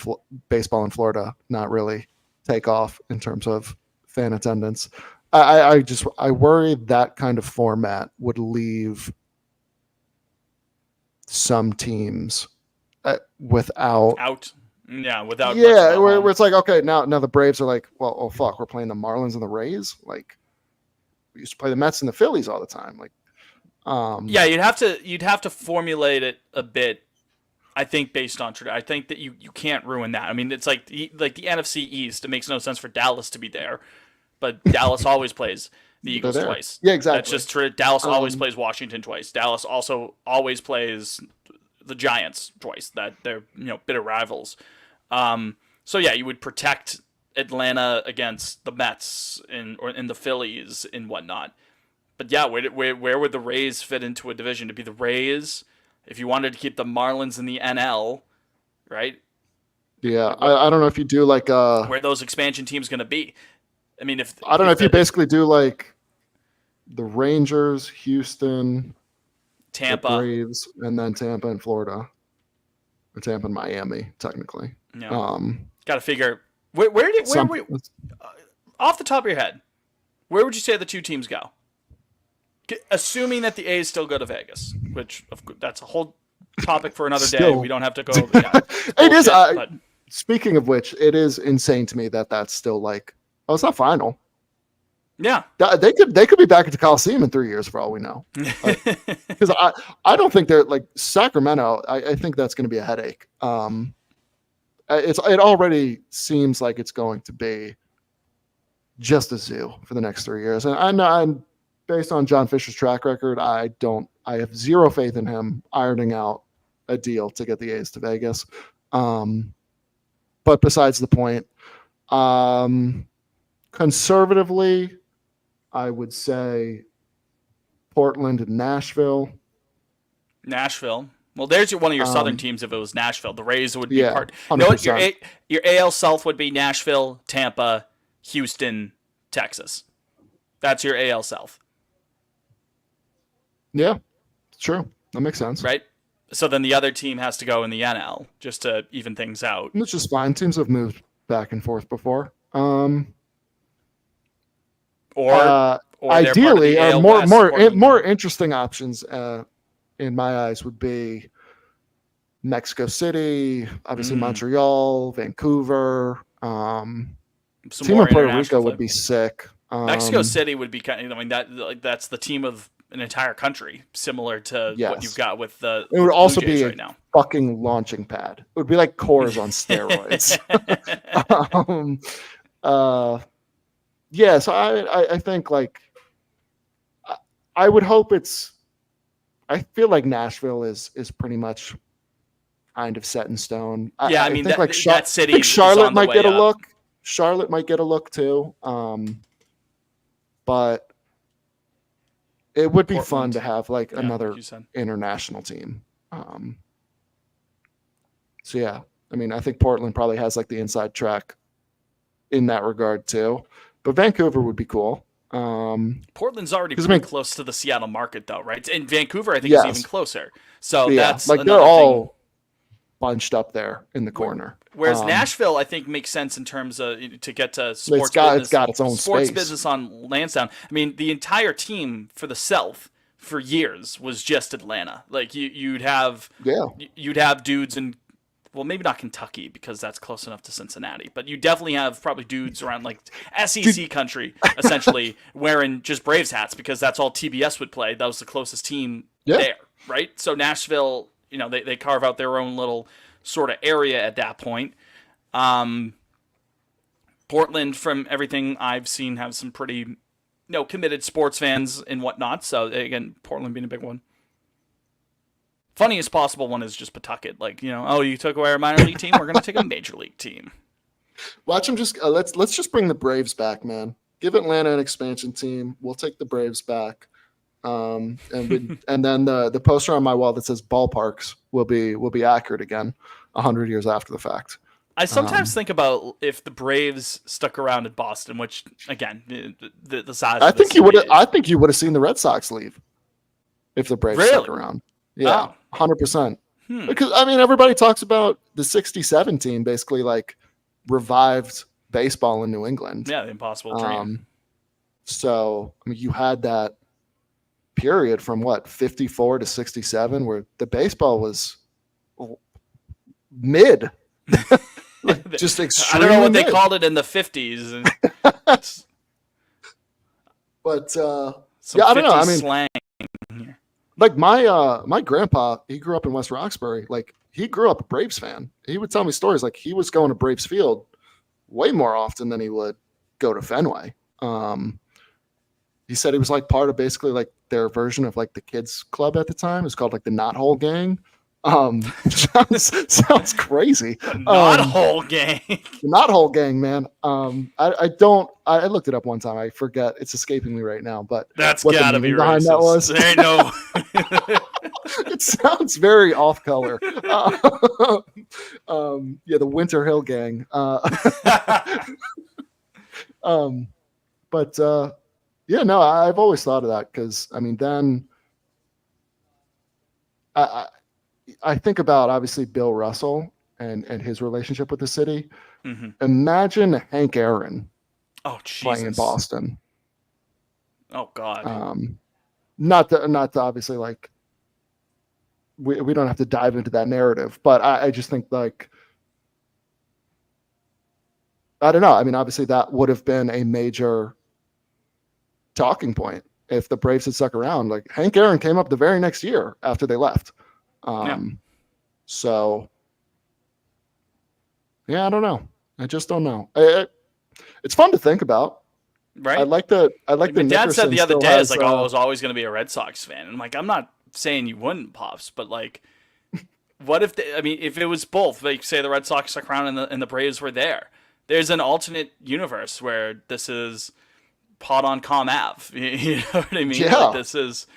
baseball in Florida not really take off in terms of fan attendance. I worry that kind of format would leave some teams without. Out. Yeah, without much of Yeah, a where home. it's like okay, now the Braves are like, well, oh fuck, we're playing the Marlins and the Rays. Like we used to play the Mets and the Phillies all the time. Like, Yeah, you'd have to formulate it a bit. I think based on tradition. I think that you can't ruin that. I mean, it's like the NFC East. It makes no sense for Dallas to be there, but Dallas always plays the they're Eagles there. twice. Yeah, That's exactly. just true. Dallas always Um, plays Washington twice. Dallas also always plays the Giants twice. That they're bitter rivals. So yeah, you would protect Atlanta against the Mets and the Phillies and whatnot. But yeah, where would the Rays fit into a division? To be the Rays, if you wanted to keep the Marlins in the NL, right? yeah, Like what? I don't know if you do like Where are those expansion teams going to be? I mean, if I don't know if if you the if basically do like the Rangers, Houston, the Tampa, Braves, and then Tampa and Florida, or Tampa and Miami, technically. you know, Um, got to figure where some off the top of your head, where would you say the two teams go? Assuming that the A's still go to Vegas, which that's a whole topic for another day. We Still, don't have to go. Yeah, it's it is. bullshit. But Speaking of which, it is insane to me that that's still like, oh, it's not final. yeah, They could be back at the Coliseum in 3 years for all we know. Because I don't think they're like Sacramento. I think that's going to be a headache. It already seems like it's going to be just a zoo for the next 3 years, and I'm based on John Fisher's track record. I have zero faith in him ironing out a deal to get the A's to Vegas. But besides the point, conservatively, I would say Portland and Nashville. Nashville. Well, there's one of your southern teams. If it was Nashville, the Rays would be Yeah, part. 100%. No, your AL South would be Nashville, Tampa, Houston, Texas. That's your AL South, Yeah, true. That makes sense. right? So then the other team has to go in the NL just to even things out. Which is fine. Teams have moved back and forth before. Or Ideally, they're part of the AL West, more interesting options in my eyes would be Mexico City, obviously Montreal, Vancouver. some Team more of Puerto international Rico play. would be sick. Mexico City would be kind of. I mean that's the team of an entire country, similar to Yes. what you've got with the. It would also Blue Jays be right a now. fucking launching pad. It would be like Coors on steroids. Yeah, so I think like I would hope it's. I feel like Nashville is pretty much kind of set in stone. Yeah, I mean think like that city. I think Charlotte is on the might way get a up. look. Charlotte might get a look too. But it would be fun Portland. to have like another like you said. international team. So yeah, I mean, I think Portland probably has like the inside track in that regard too. But Vancouver would be cool. Portland's already 'cause I pretty mean- close to the Seattle market, though, right? And Vancouver, I think, is Yes. even closer. So yeah, that's like they're another all thing. bunched up there in the corner. Whereas Nashville, I think, makes sense in terms of to get to it's sports got business, its own sports space. business on Lansdowne. I mean, the entire team for the South for years was just Atlanta. Like you'd have dudes in, well, maybe not Kentucky because that's close enough to Cincinnati, but you definitely have probably dudes around like SEC country essentially wearing just Braves hats because that's all TBS would play. That was the closest team there, right? So Nashville, they carve out their own little sort of area at that point. Portland, from everything I've seen, have some pretty committed sports fans and whatnot. So again, Portland being a big one. Funniest possible one is just Pawtucket. Like, you took away our minor league team, we're gonna take a major league team. Watch them just let's just bring the Braves back, man. Give Atlanta an expansion team. We'll take the Braves back. And then the poster on my wall that says ballparks will be accurate again 100 years after the fact. I sometimes think about if the Braves stuck around in Boston, which again, the size. I think you would have seen the Red Sox leave if the Braves stuck around. Yeah, 100%. Because I mean, everybody talks about the '67 team basically like revived baseball in New England. Yeah, the impossible dream. So I mean, you had that period from 54 to 67 where the baseball was mid. Just extremely I don't know what mid. they called it in the 50s. But Some I don't know. I 50s mean, slang. like my grandpa, he grew up in West Roxbury. Like he grew up a Braves fan. He would tell me stories like he was going to Braves Field way more often than he would go to Fenway. He said he was like part of basically like their version of like the kids club at the time. It was called like the Knot Hole Gang. Sounds crazy. Not whole gang. Knot Hole Gang, man. I looked it up one time. I forget. It's escaping me right now. But That's what gotta the be meaning behind racist. that was. There ain't no. It sounds very off color. Yeah, the Winter Hill Gang. But yeah, no, I've always thought of that because I mean, then I think about obviously Bill Russell and his relationship with the city. Mm-hmm. Imagine Hank Aaron Oh, Jesus. playing in Boston. Oh, God. not to obviously like we don't have to dive into that narrative, but I just think like I don't know. I mean, obviously that would have been a major talking point if the Braves had stuck around. Like Hank Aaron came up the very next year after they left. Yeah. Um, so yeah, I don't know. I just don't know. It's fun to think about. I Right. like the Like my dad said Nickerson the other still day, is has. like, "Oh, I was always going to be a Red Sox fan." And I'm like, I'm not saying you wouldn't, pops, but like, what if? I mean, if it was both, like, say the Red Sox stuck around and the Braves were there. There's an alternate universe where this is pot on Com Ave. You know what I mean? Like Yeah. this is.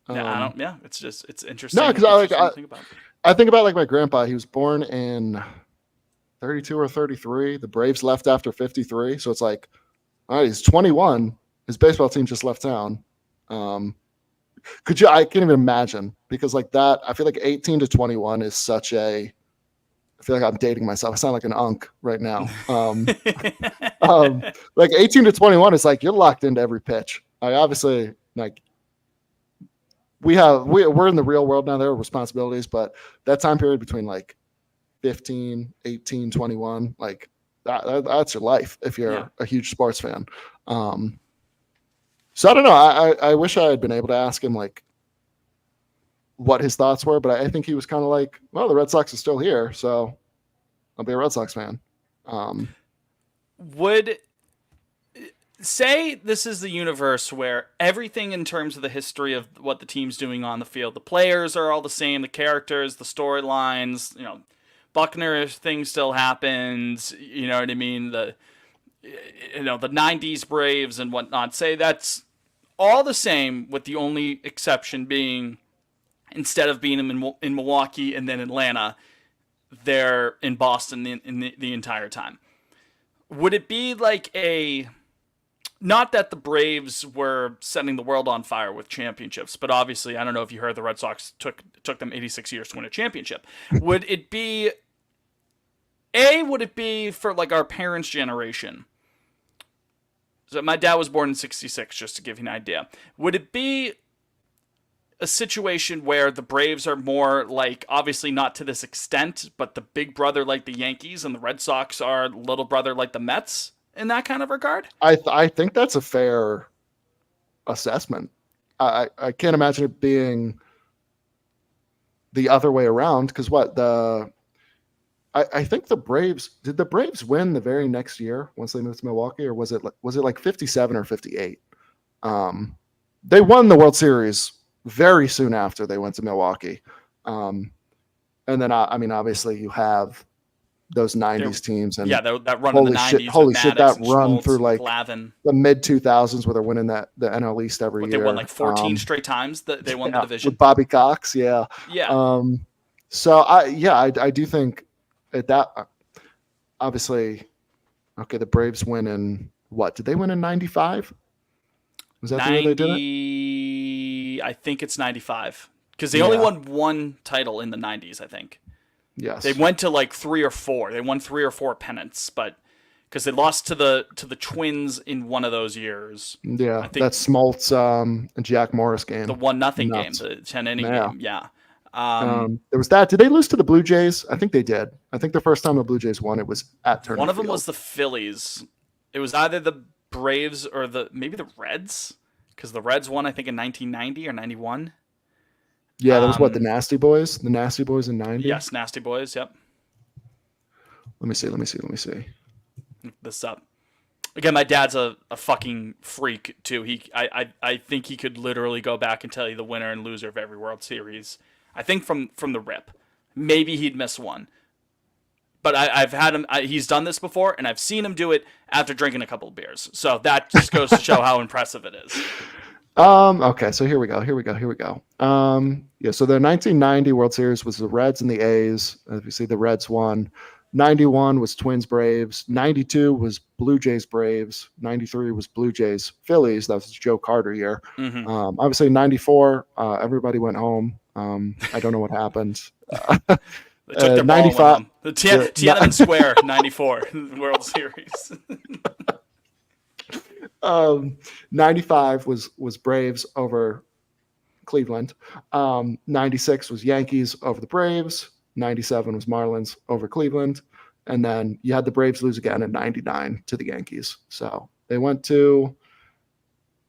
Yeah, I Um, don't. Yeah, it's just it's no, interesting. because Interesting to think about. I think about like my grandpa. He was born in 32 or 33. The Braves left after 53, so it's like, all right, he's 21. His baseball team just left town. Um, could you? I can't even imagine because like that. I feel like 18 to 21 is such a. I feel like I'm dating myself. I sound like an unk right now. Like 18 to 21 is like you're locked into every pitch. I obviously like we're in the real world now. There are responsibilities, but that time period between like 15, 18, 21, like that's your life if Yeah. you're a huge sports fan. Um, so I don't know. I wish I had been able to ask him like what his thoughts were, but I think he was kind of like, well, the Red Sox are still here, so I'll be a Red Sox fan. Um, Would say this is the universe where everything in terms of the history of what the team's doing on the field, the players are all the same, the characters, the storylines, Buckner thing still happens, you know what I mean? The 90s Braves and whatnot. Say that's all the same, with the only exception being instead of being in Milwaukee and then Atlanta, they're in Boston the entire time. Would it be like a, not that the Braves were setting the world on fire with championships, but obviously I don't know if you heard the Red Sox took them 86 years to win a championship. Would it be would it be for like our parents' generation? So my dad was born in 66, just to give you an idea. Would it be a situation where the Braves are more like, obviously not to this extent, but the big brother like the Yankees, and the Red Sox are little brother like the Mets in that kind of regard? I think that's a fair assessment. I can't imagine it being the other way around because what the I think the Braves did the Braves win the very next year once they moved to Milwaukee, or was it like 57 or 58? Um, they won the World Series very soon after they went to Milwaukee, and then I mean obviously you have those '90s teams and Yeah, that run in the '90s with holy shit, Maddox that and run Schmaltz through and like Glavine. the mid 2000s where they're winning the NL East every What, they won year. like 14 straight times that they won the Yeah, division. with Bobby Cox, yeah. Yeah, So I do think at that obviously okay, the Braves win in what? Did they win in 95? Was that the year they did it? 90. I think it's 95 because they only Yeah. won one title in the '90s. I think they Yes. went to like three or four. They won three or four pennants, but because they lost to the Twins in one of those years. I Yeah, think that Smoltz and Jack Morris the game. 1-0 game, Nuts. the 10 inning Yeah. game. Yeah. There was that. Did they lose to the Blue Jays? I think they did. I think the first time the Blue Jays won, it was at Turner One of them Field. was the Phillies. It was either the Braves or maybe the Reds, because the Reds won I think in 1990 or 91. Yeah, that was what the Um, Nasty Boys. The Nasty Boys in '90. yes, Nasty Boys. Yep. Let me see. Let me see. Let me see. This up. Again, my dad's a fucking freak too. I think he could literally go back and tell you the winner and loser of every World Series. I think from the rip. Maybe he'd miss one, but I've had him. He's done this before, and I've seen him do it after drinking a couple of beers. So that just goes to show how impressive it is. Okay, so here we go. Here we go. Here we go. Yeah, so the 1990 World Series was the Reds and the A's. As you see, the Reds won. 91 was Twins Braves. 92 was Blue Jays Braves. 93 was Blue Jays Phillies. That was the Joe Carter year. Mm-hmm. Obviously, 94, everybody went home. I don't know what happened. They took their ball and went 95. home. The Tiananmen Square '94 World Series. um, 95 was Braves over Cleveland. 96 was Yankees over the Braves. 97 was Marlins over Cleveland. And then you had the Braves lose again in 99 to the Yankees. So they went to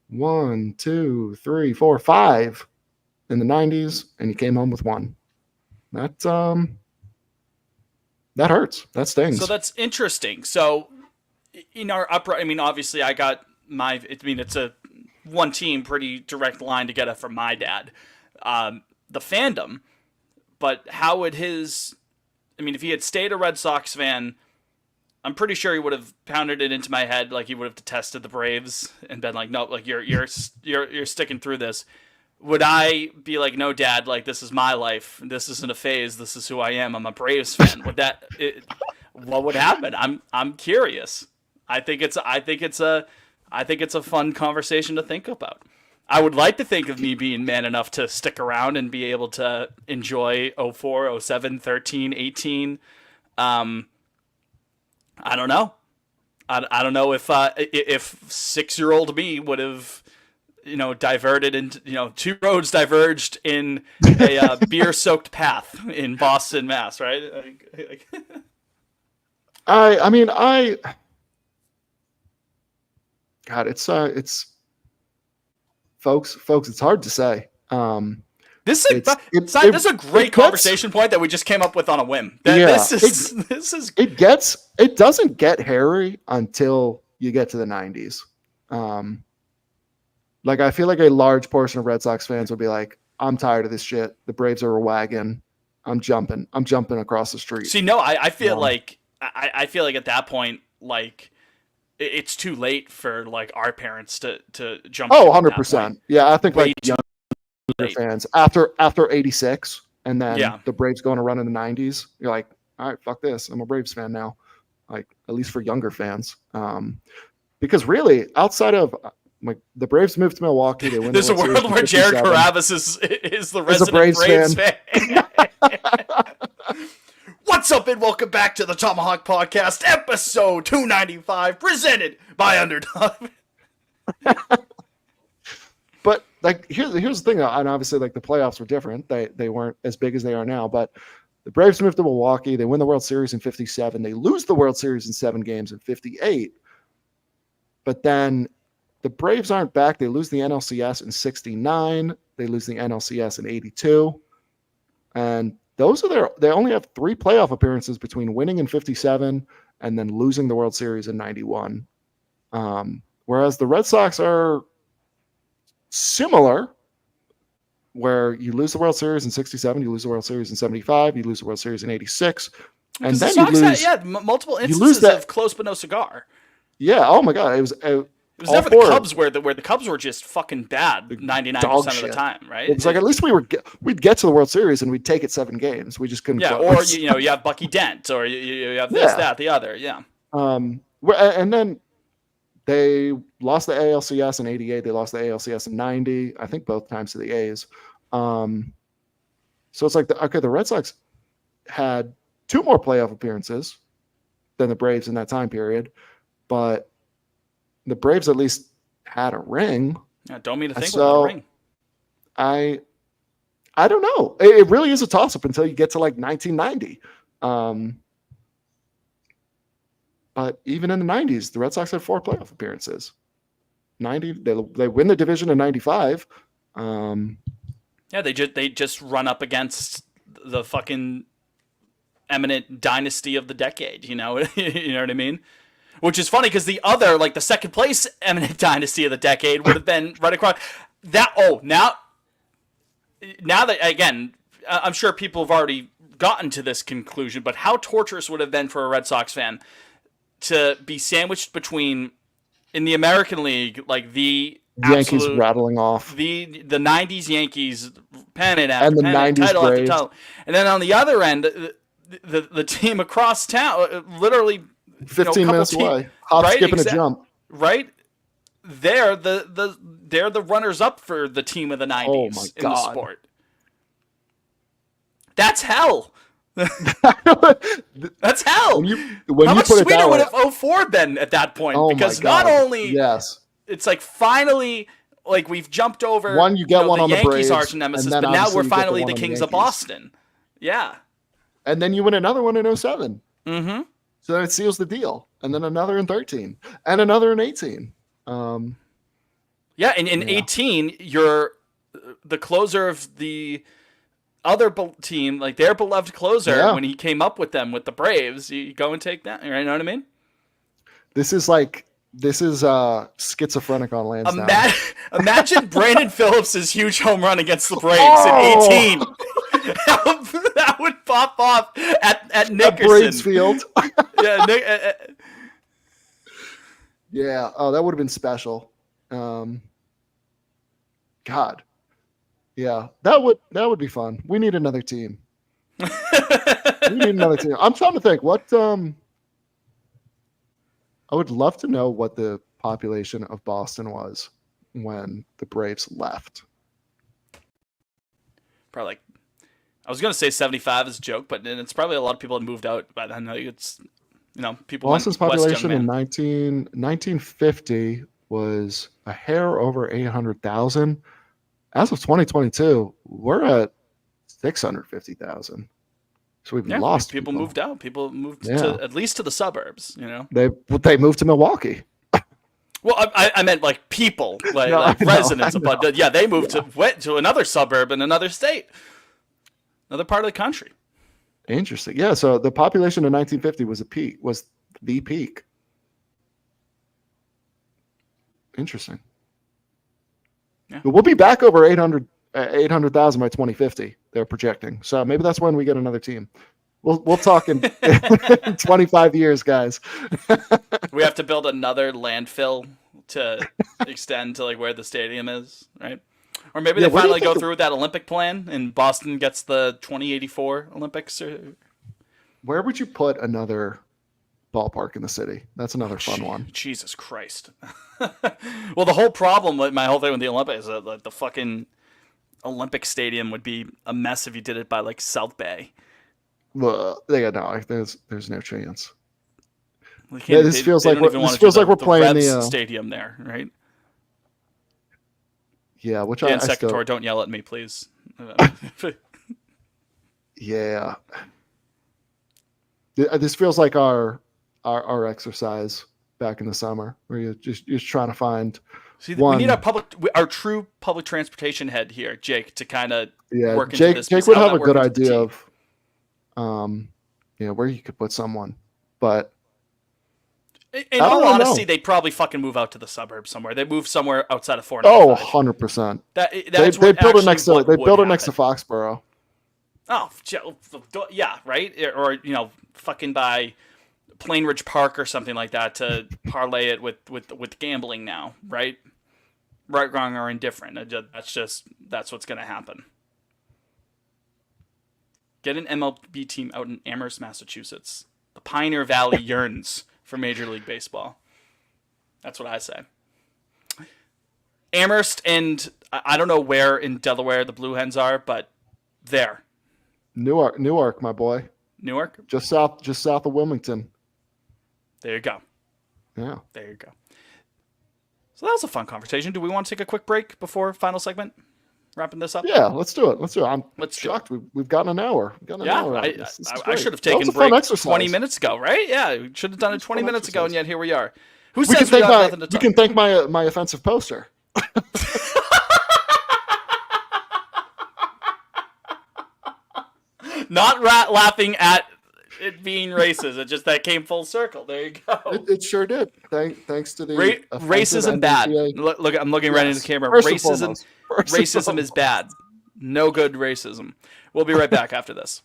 1, 2, 3, 4, 5 in the 90s, and you came home with one. That that hurts. That stings. So that's interesting. So in our upper, I mean, obviously, I got my. I mean, it's a one team, pretty direct line to get it from my dad, the fandom. But how would his? I mean, if he had stayed a Red Sox fan, I'm pretty sure he would have pounded it into my head, like he would have detested the Braves and been like, "No, like you're sticking through this." Would I be like, "No, Dad, like this is my life. This isn't a phase. This is who I am. I'm a Braves fan." What would happen? I'm curious. I think it's a fun conversation to think about. I would like to think of me being man enough to stick around and be able to enjoy 04, 07, 13, 18. I don't know. I don't know if 6-year-old me would have diverted into two roads diverged in a beer soaked path in Boston, Mass. Right? I mean God, it's folks, it's hard to say. This is a great conversation point that we just came up with on a whim. It doesn't get hairy until you get to the 90s. Like I feel like a large portion of Red Sox fans will be like, "I'm tired of this shit. The Braves are a wagon. I'm jumping across the street." See, no, I feel like I feel like at that point, like it's too late for like our parents to jump. Oh, 100%. Yeah, I think Way like younger fans after 86 and then the Braves going to run in the 90s, you're like, "All right, fuck this. I'm a Braves fan now." Like at least for younger fans. Because really, outside of like the Braves moved to Milwaukee, they win. There's a world where Jared Carabas is the resident Braves fan. What's up, and welcome back to the Tomahawk Podcast, episode 295, presented by Underdog. But like here's the thing, and obviously like the playoffs were different. They weren't as big as they are now, but the Braves moved to Milwaukee. They win the World Series in 57. They lose the World Series in 7 games in 58. But then the Braves aren't back. They lose the NLCS in 69. They lose the NLCS in 82. And those are they only have 3 playoff appearances between winning in 57 and then losing the World Series in 91. Whereas the Red Sox are similar, where you lose the World Series in 67, you lose the World Series in 75, you lose the World Series in 86. And then the Sox had multiple instances of close but no cigar. Yeah, oh my God. It was never the Cubs where the Cubs were just fucking bad 99% of the time, right? It was like at least we'd get to the World Series and we'd take it 7 games. We just couldn't. Yeah, close. Or you have Bucky Dent, or you have this, that, the other. Yeah. And then they lost the ALCS in 88. They lost the ALCS in 90. I think both times to the A's. So it's like the Red Sox had 2 more playoff appearances than the Braves in that time period, but the Braves at least had a ring. Yeah, don't mean to think about a ring. I don't know. It really is a toss-up until you get to like 1990. But even in the 90s, the Red Sox had 4 playoff appearances. 90, they win the division in 95. Yeah, they just run up against the fucking eminent dynasty of the decade. You know what I mean? Which is funny because the other, like the second place eminent dynasty of the decade, would have been right across that. Oh, now that again, I'm sure people have already gotten to this conclusion, but how torturous would it have been for a Red Sox fan to be sandwiched between, in the American League, like the Yankees rattling off the 90s Yankees, pennant after and the pennant, 90s title Braves. after title, and then on the other end, the team across town, literally 15 minutes away, hop, skip, and a jump. Right, they're the runners up for the team of the 90s in the sport. That's hell. That's hell. When How you much put it sweeter that would way, have 04 been at that point? Oh because my God. not only yes, it's like finally, like we've jumped over, One, you get one the on the Yankees arch Braves, and nemesis, then but now we're obviously you get the finally one the on the Kings of Yankees. Boston. Yeah. And then you win another one in 07. Mm-hmm. So then it seals the deal. And then another in 13. And another in 18. Um, Yeah, and in yeah. 18, you're the closer of the other team, like their beloved closer, Yeah. when he came up with them with the Braves, you go and take that. You know what I mean? This is schizophrenic on Lansdowne. Imagine Brandon Phillips' huge home run against the Braves in Oh, 18. That would pop off at at Braves Nickerson. Field. Yeah, Yeah. Oh, that would have been special. God. Yeah. That would be fun. We need another team. We need another team. I'm trying to think what I would love to know what the population of Boston was when the Braves left. probably like, I was gonna say 75 as a joke, but it's probably a lot of people had moved out by then. It's people Boston's went west, young population in man. 1950 was a hair over 800,000. As of 2022, we're at 650,000. So we've Yeah, lost people people. moved out. People moved Yeah. to at least to the suburbs. They moved to Milwaukee. Well, I meant like people, No, like I know, residents, I know. but yeah, they moved went to another suburb in another state, another part of the country. Interesting. Yeah. So the population in 1950 was the peak. Interesting. Yeah. But we'll be back over 800,000 by 2050. They're projecting. So maybe that's when we get another team. We'll talk in 25 years, guys. We have to build another landfill to extend to like where the stadium is, right? Or maybe Yeah, they where do you finally go think through with that Olympic plan and Boston gets the 2084 Olympics. Where would you put another ballpark in the city? That's another fun one. Jesus Christ. Well, the whole problem with my whole thing with the Olympics is that like, the fucking Olympic Stadium would be a mess if you did it by like South Bay. Well, yeah, no, there's no chance. Yeah, This feels they like don't even this want to feels do like we're the playing Revs the stadium there, right? yeah, which Dan I still Secretore, don't yell at me, please. yeah. This feels like our exercise back in the summer, where you're just trying to find See, we need one. our true public transportation head here, Jake, to kind of Yeah, work into Jake this. Jake Because would how have a that work good into the idea team? of where you could put someone, but In I all don't honesty, know. they'd probably fucking move out to the suburbs somewhere. They move somewhere outside of Oh, 495. 100%. That's They what build it actually next to what they would build it next to happen. Foxborough. Oh, yeah, right? Or, fucking by Plainridge Park or something like that to parlay it with gambling now, right? Right, wrong, or indifferent. That's what's going to happen. Get an MLB team out in Amherst, Massachusetts. The Pioneer Valley yearns for Major League Baseball. That's what I say. Amherst and I don't know where in Delaware the Blue Hens are, but there. Newark, my boy. Newark? Just south of Wilmington. There you go. Yeah. There you go. So that was a fun conversation. Do we want to take a quick break before final segment? Wrapping this up? Yeah, let's do it. I'm Let's do shocked. We've gotten an hour. We've gotten an Yeah, hour out of this. This is I great. should have That taken was a a fun break exercise. 20 minutes ago, right? Yeah, we should have done it 20 fun minutes ago, and exercise. yet here we are. Who We can says we thank got nothing to we talk? can thank my offensive poster. Not laughing at it being racist. It just that came full circle. There you go. It sure did. Thanks to the Racism bad. NBCA. Look, I'm looking right into the camera. First and Racism, foremost. First and racism is foremost. bad. No good racism. We'll be right back after this.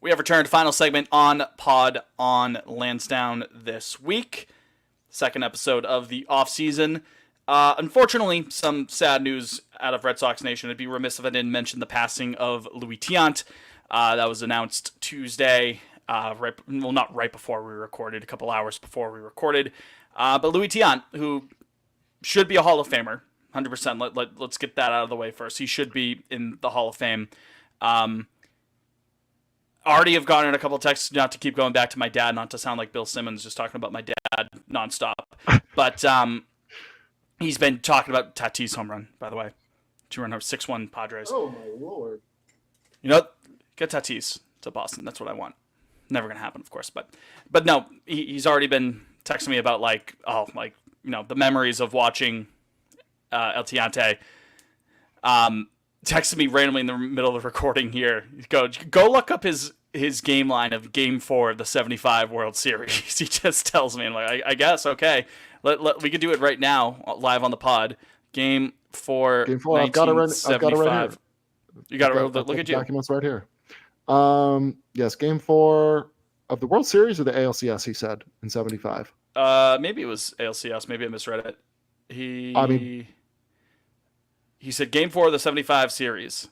We have returned to final segment on Pod on Lansdowne this week. Second episode of the off season. Unfortunately, some sad news out of Red Sox Nation. It'd be remiss if I didn't mention the passing of Louis Tiant. That was announced Tuesday. Not right before we recorded, a couple hours before we recorded. But Louis Tiant, who should be a Hall of Famer, 100%. Let's get that out of the way first. He should be in the Hall of Fame. already have gotten a couple of texts, not to keep going back to my dad, not to sound like Bill Simmons just talking about my dad nonstop. But he's been talking about Tatis home run, by the way. 2-run 6-1 Padres. Oh my lord. You know, get Tatis to Boston. That's what I want. Never gonna happen, of course. But no, he's already been texting me about the memories of watching El Tiante. Texted me randomly in the middle of the recording here. Go look up his game line of Game 4 of the '75 World Series. He just tells me, I'm like, I guess okay. We could do it right now, live on the pod. Game 4, Game 4. I've got it right. I've got it right here. You got it. Look at you. Documents right here. Yes, Game 4 of the World Series or the ALCS. He said in '75. Maybe it was ALCS. Maybe I misread it. He said Game 4 of the '75 series.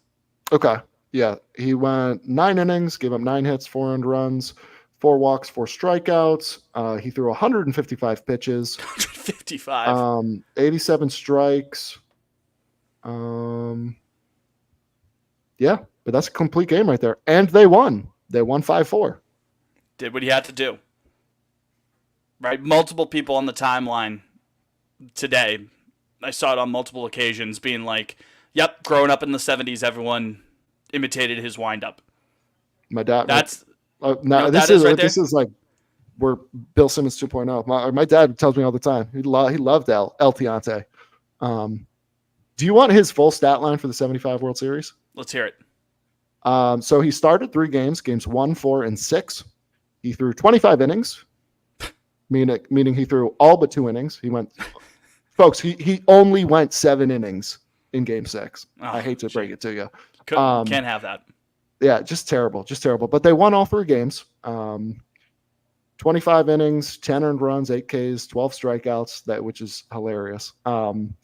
Okay. Yeah, he went 9 innings, gave up 9 hits, 4 earned runs, 4 walks, 4 strikeouts. He threw 155 pitches. 155. 87 strikes. Yeah, but that's a complete game right there. And they won. They won 5-4. Did what he had to do. Right? Multiple people on the timeline today, I saw it on multiple occasions, being like, yep, growing up in the '70s, everyone imitated his windup. My dad. That's this is like we're Bill Simmons 2.0. My dad tells me all the time he loved El Tiante. Do you want his full stat line for the '75 World Series? Let's hear it. So he started 3 games 1, 4, and 6. He threw 25 innings, meaning he threw all but 2 innings. He went, folks. He only went 7 innings in Game 6. Oh, I hate to break it to you. Can't have that. Yeah, just terrible. But they won all 3 games. 25 innings, 10 earned runs, 8 Ks, 12 strikeouts, which is hilarious. And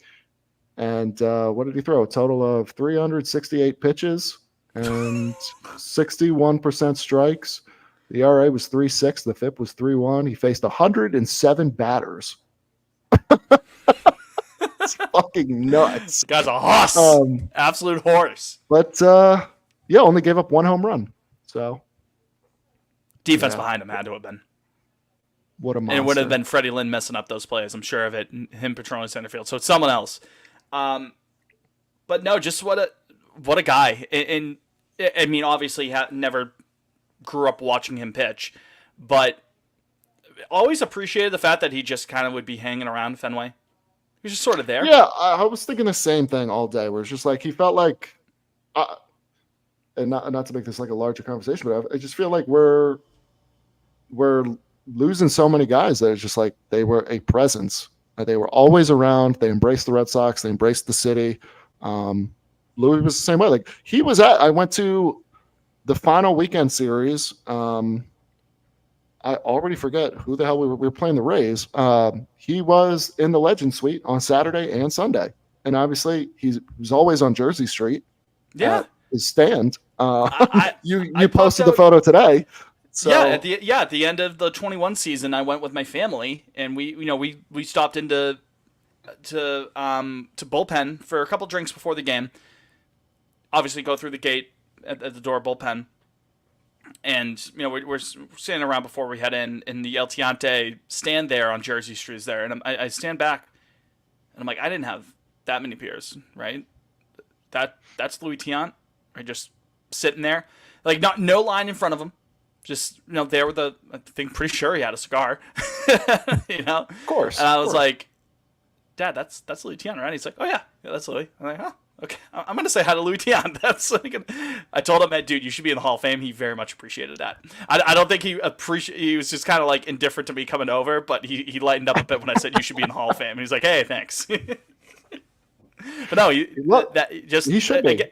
what did he throw? A total of 368 pitches and 61% strikes. The ERA was 3.6. The FIP was 3.1. He faced 107 batters. It's fucking nuts. This guy's a horse. Absolute horse. But only gave up 1 home run. So defense behind him had to have been. What a monster. And it would have been Freddie Lynn messing up those plays, I'm sure of it. Him patrolling center field. So it's someone else. But no, just what a guy. And I mean, obviously, never grew up watching him pitch, but always appreciated the fact that he just kind of would be hanging around Fenway. He was just sort of there. Yeah, I was thinking the same thing all day. Where it's just like he felt like, and not to make this like a larger conversation, but I just feel like we're losing so many guys that it's just like they were a presence. They were always around. They embraced the Red Sox. They embraced the city. Louis was the same way. Like I went to the final weekend series. I already forget who the hell we were playing the Rays. He was in the Legend Suite on Saturday and Sunday. And obviously he was always on Jersey Street. Yeah. His stand. You I posted the photo today. So at the end of the 21 season, I went with my family and we stopped into bullpen for a couple drinks before the game. Obviously, go through the gate at the door bullpen, and we're standing around before we head in, and the El Tiante stand there on Jersey Street is there, and I stand back, and I'm like, I didn't have that many beers, right? That's Louis Tiant, right? Just sitting there, like no line in front of him. Just there with I think pretty sure he had a cigar, Of course. And I was like, Dad, that's Louis Tiant, right? He's like, oh yeah, that's Louis. I'm like, oh, okay. I'm gonna say hi to Louis Tiant. I told him, dude, you should be in the Hall of Fame. He very much appreciated that. I don't think he was just kind of like indifferent to me coming over, but he lightened up a bit when I said you should be in the Hall of Fame. And he's like, hey, thanks. But no, he should be.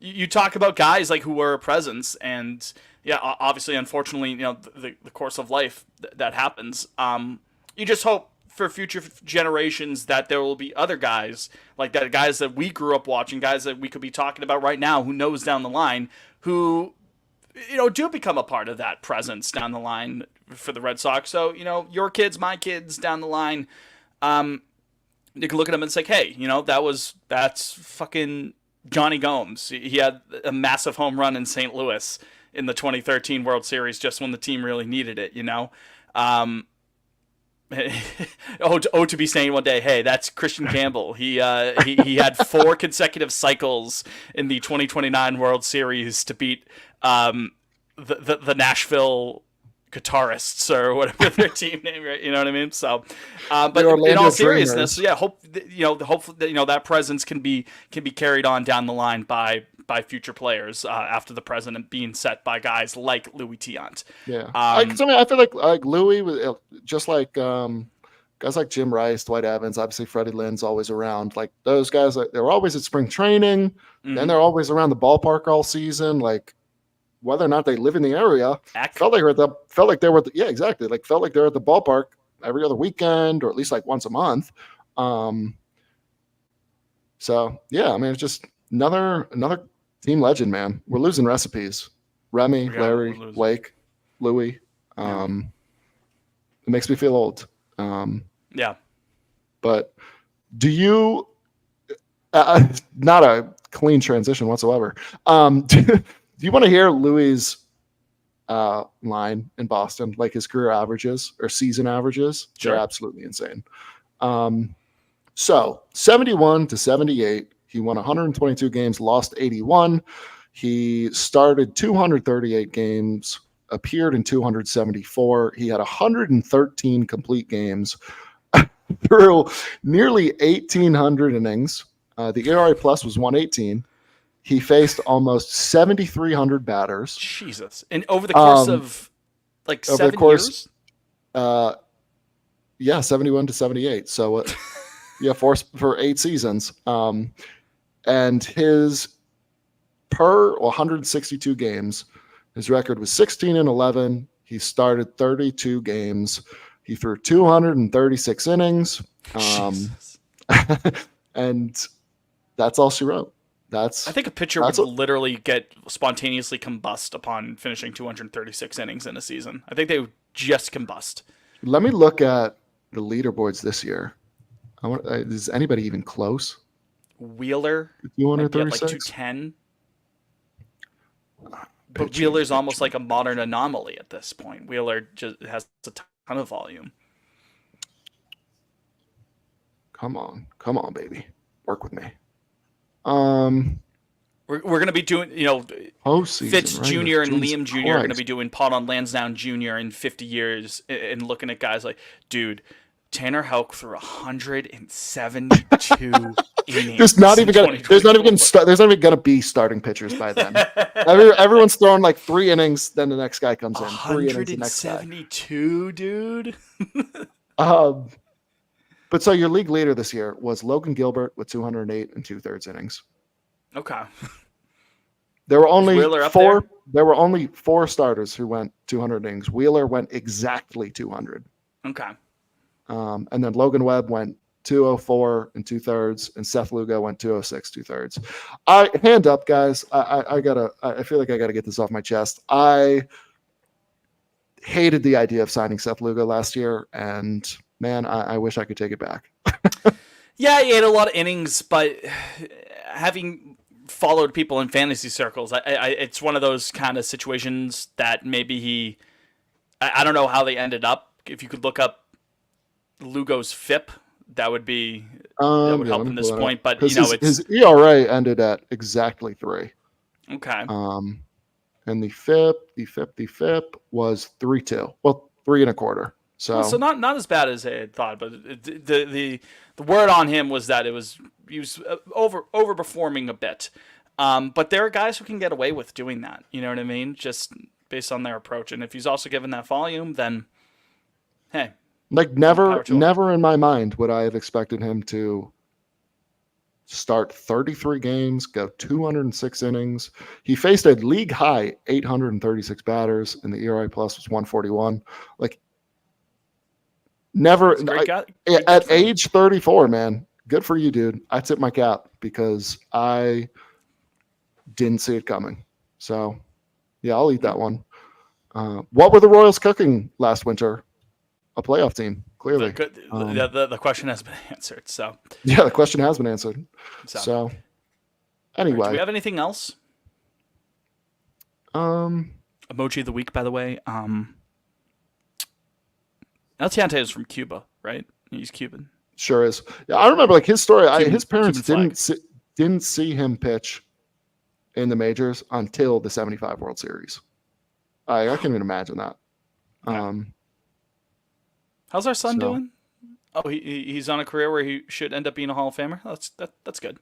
You talk about guys like who were a presence, and yeah, obviously, unfortunately, the course of life that happens. You just hope for future generations that there will be other guys like that, guys that we grew up watching, guys that we could be talking about right now, who knows down the line, who do become a part of that presence down the line for the Red Sox. So your kids, my kids down the line, you can look at them and say, hey, that's fucking Johnny Gomes. He had a massive home run in St. Louis in the 2013 World Series just when the team really needed it. Um, to be saying one day, hey, that's Christian Campbell. He had 4 consecutive cycles in the 2029 World Series to beat um, the Nashville guitarists or whatever their team name, right? You know what I mean? So, The but in all Orlando seriousness, Dreamers. yeah, hopefully that presence can be carried on down the line by future players after the president being set by guys like Louis Tiant. Yeah, Um, I mean, I feel like Louis was just like guys like Jim Rice, Dwight Evans, obviously Freddie Lynn's always around. Like those guys, they're always at spring training. Then mhm. they're always around the ballpark all season. Like whether or not they live in the area, Eck. felt like they were yeah, exactly, like felt like they're at the ballpark every other weekend or at least like once a month. Um, so yeah, I mean it's just another team legend, man. We're losing recipes. Remy, We're Larry, losing. Blake, Louis. Yeah. It makes me feel old. Um, Yeah. but do you? Not a clean transition whatsoever. Do you want to hear Louis' line in Boston, like his career averages or season averages? They're Sure. absolutely insane. Um, so 71 to 78, he won 122 games, lost 81. He started 238 games, appeared in 274. He had 113 complete games through nearly 1,800 innings. The ERA plus was 118. He faced almost 7,300 batters. Jesus. And over the course Um, of like over the seven course, years. uh, yeah, 71 to 78. So, yeah, for 8 seasons. And his per 162 games, his record was 16-11. He started 32 games. He threw 236 innings. Jesus. And that's all she wrote. I That's think a pitcher that's would what. literally get spontaneously combust upon finishing 236 innings in a season. I think they would just combust. Let me look at the leaderboards this year. Is anybody even close Wheeler to might be at like 236? 210, but Pitching, Wheeler's almost pitching. like a modern anomaly at this point. Wheeler just has a ton of volume. Come on, baby, work with me. Um, We're going to be doing, Postseason Fitz regular. Jr. and Jesus Liam Jr. are going to Christ. be doing Pot on Lansdowne Jr. in 50 years and looking at guys like, dude, Tanner Houck threw 172 There's not innings in even gonna. There's not even 2024. gonna start. There's not even gonna be starting pitchers by then. Everyone's throwing like 3 innings, then the next guy comes in. 3 innings, the next guy. 172, dude. Um, but so your league leader this year was Logan Gilbert with 208 and 2/3 innings. Okay. There were Is only Wheeler up four. there? There were only 4 starters who went 200 innings. Wheeler went exactly 200, Okay. and then Logan Webb went 204 and 2/3, and Seth Lugo went 206 2/3. I hand up, guys. I gotta. I feel like I gotta get this off my chest. I hated the idea of signing Seth Lugo last year, and man, I wish I could take it back. Yeah, he had a lot of innings, but having followed people in fantasy circles, it's one of those kind of situations that maybe I don't know how they ended up. If you could look up Lugo's FIP, that would be that would Yeah, let help me in this pull it up point. But because it's his ERA ended at exactly 3. okay. Um, and the FIP was 3.2. Well, 3 1/4. Well, so So not as bad as I had thought, but the word on him was that he was overperforming a bit. But there are guys who can get away with doing that. You know what I mean? Just based on their approach, and if he's also given that volume, then hey, like more power to him. never in my mind would I have expected him to start 33 games, go 206 innings. He faced a league high 836 batters, and the ERA plus was 141. Like never He's a great guy. Good at for him. age 34, man. Good for you, dude. I tip my cap because I didn't see it coming. So yeah, I'll eat that one. What were the Royals cooking last winter? A playoff team, clearly. The question has been answered. Yeah, the question has been answered. So So all right, do we anyway, have anything else? um, Emoji of the week, by the way. El Tiante is from Cuba, right? He's Cuban. Sure is. Yeah, I remember like his story. Cuban His parents Cuban flag. didn't see him pitch in the majors until the '75 World Series. I can't even imagine that. Yeah. Um, How's our son so doing? Oh, he's on a career where he should end up being a Hall of Famer. That's good.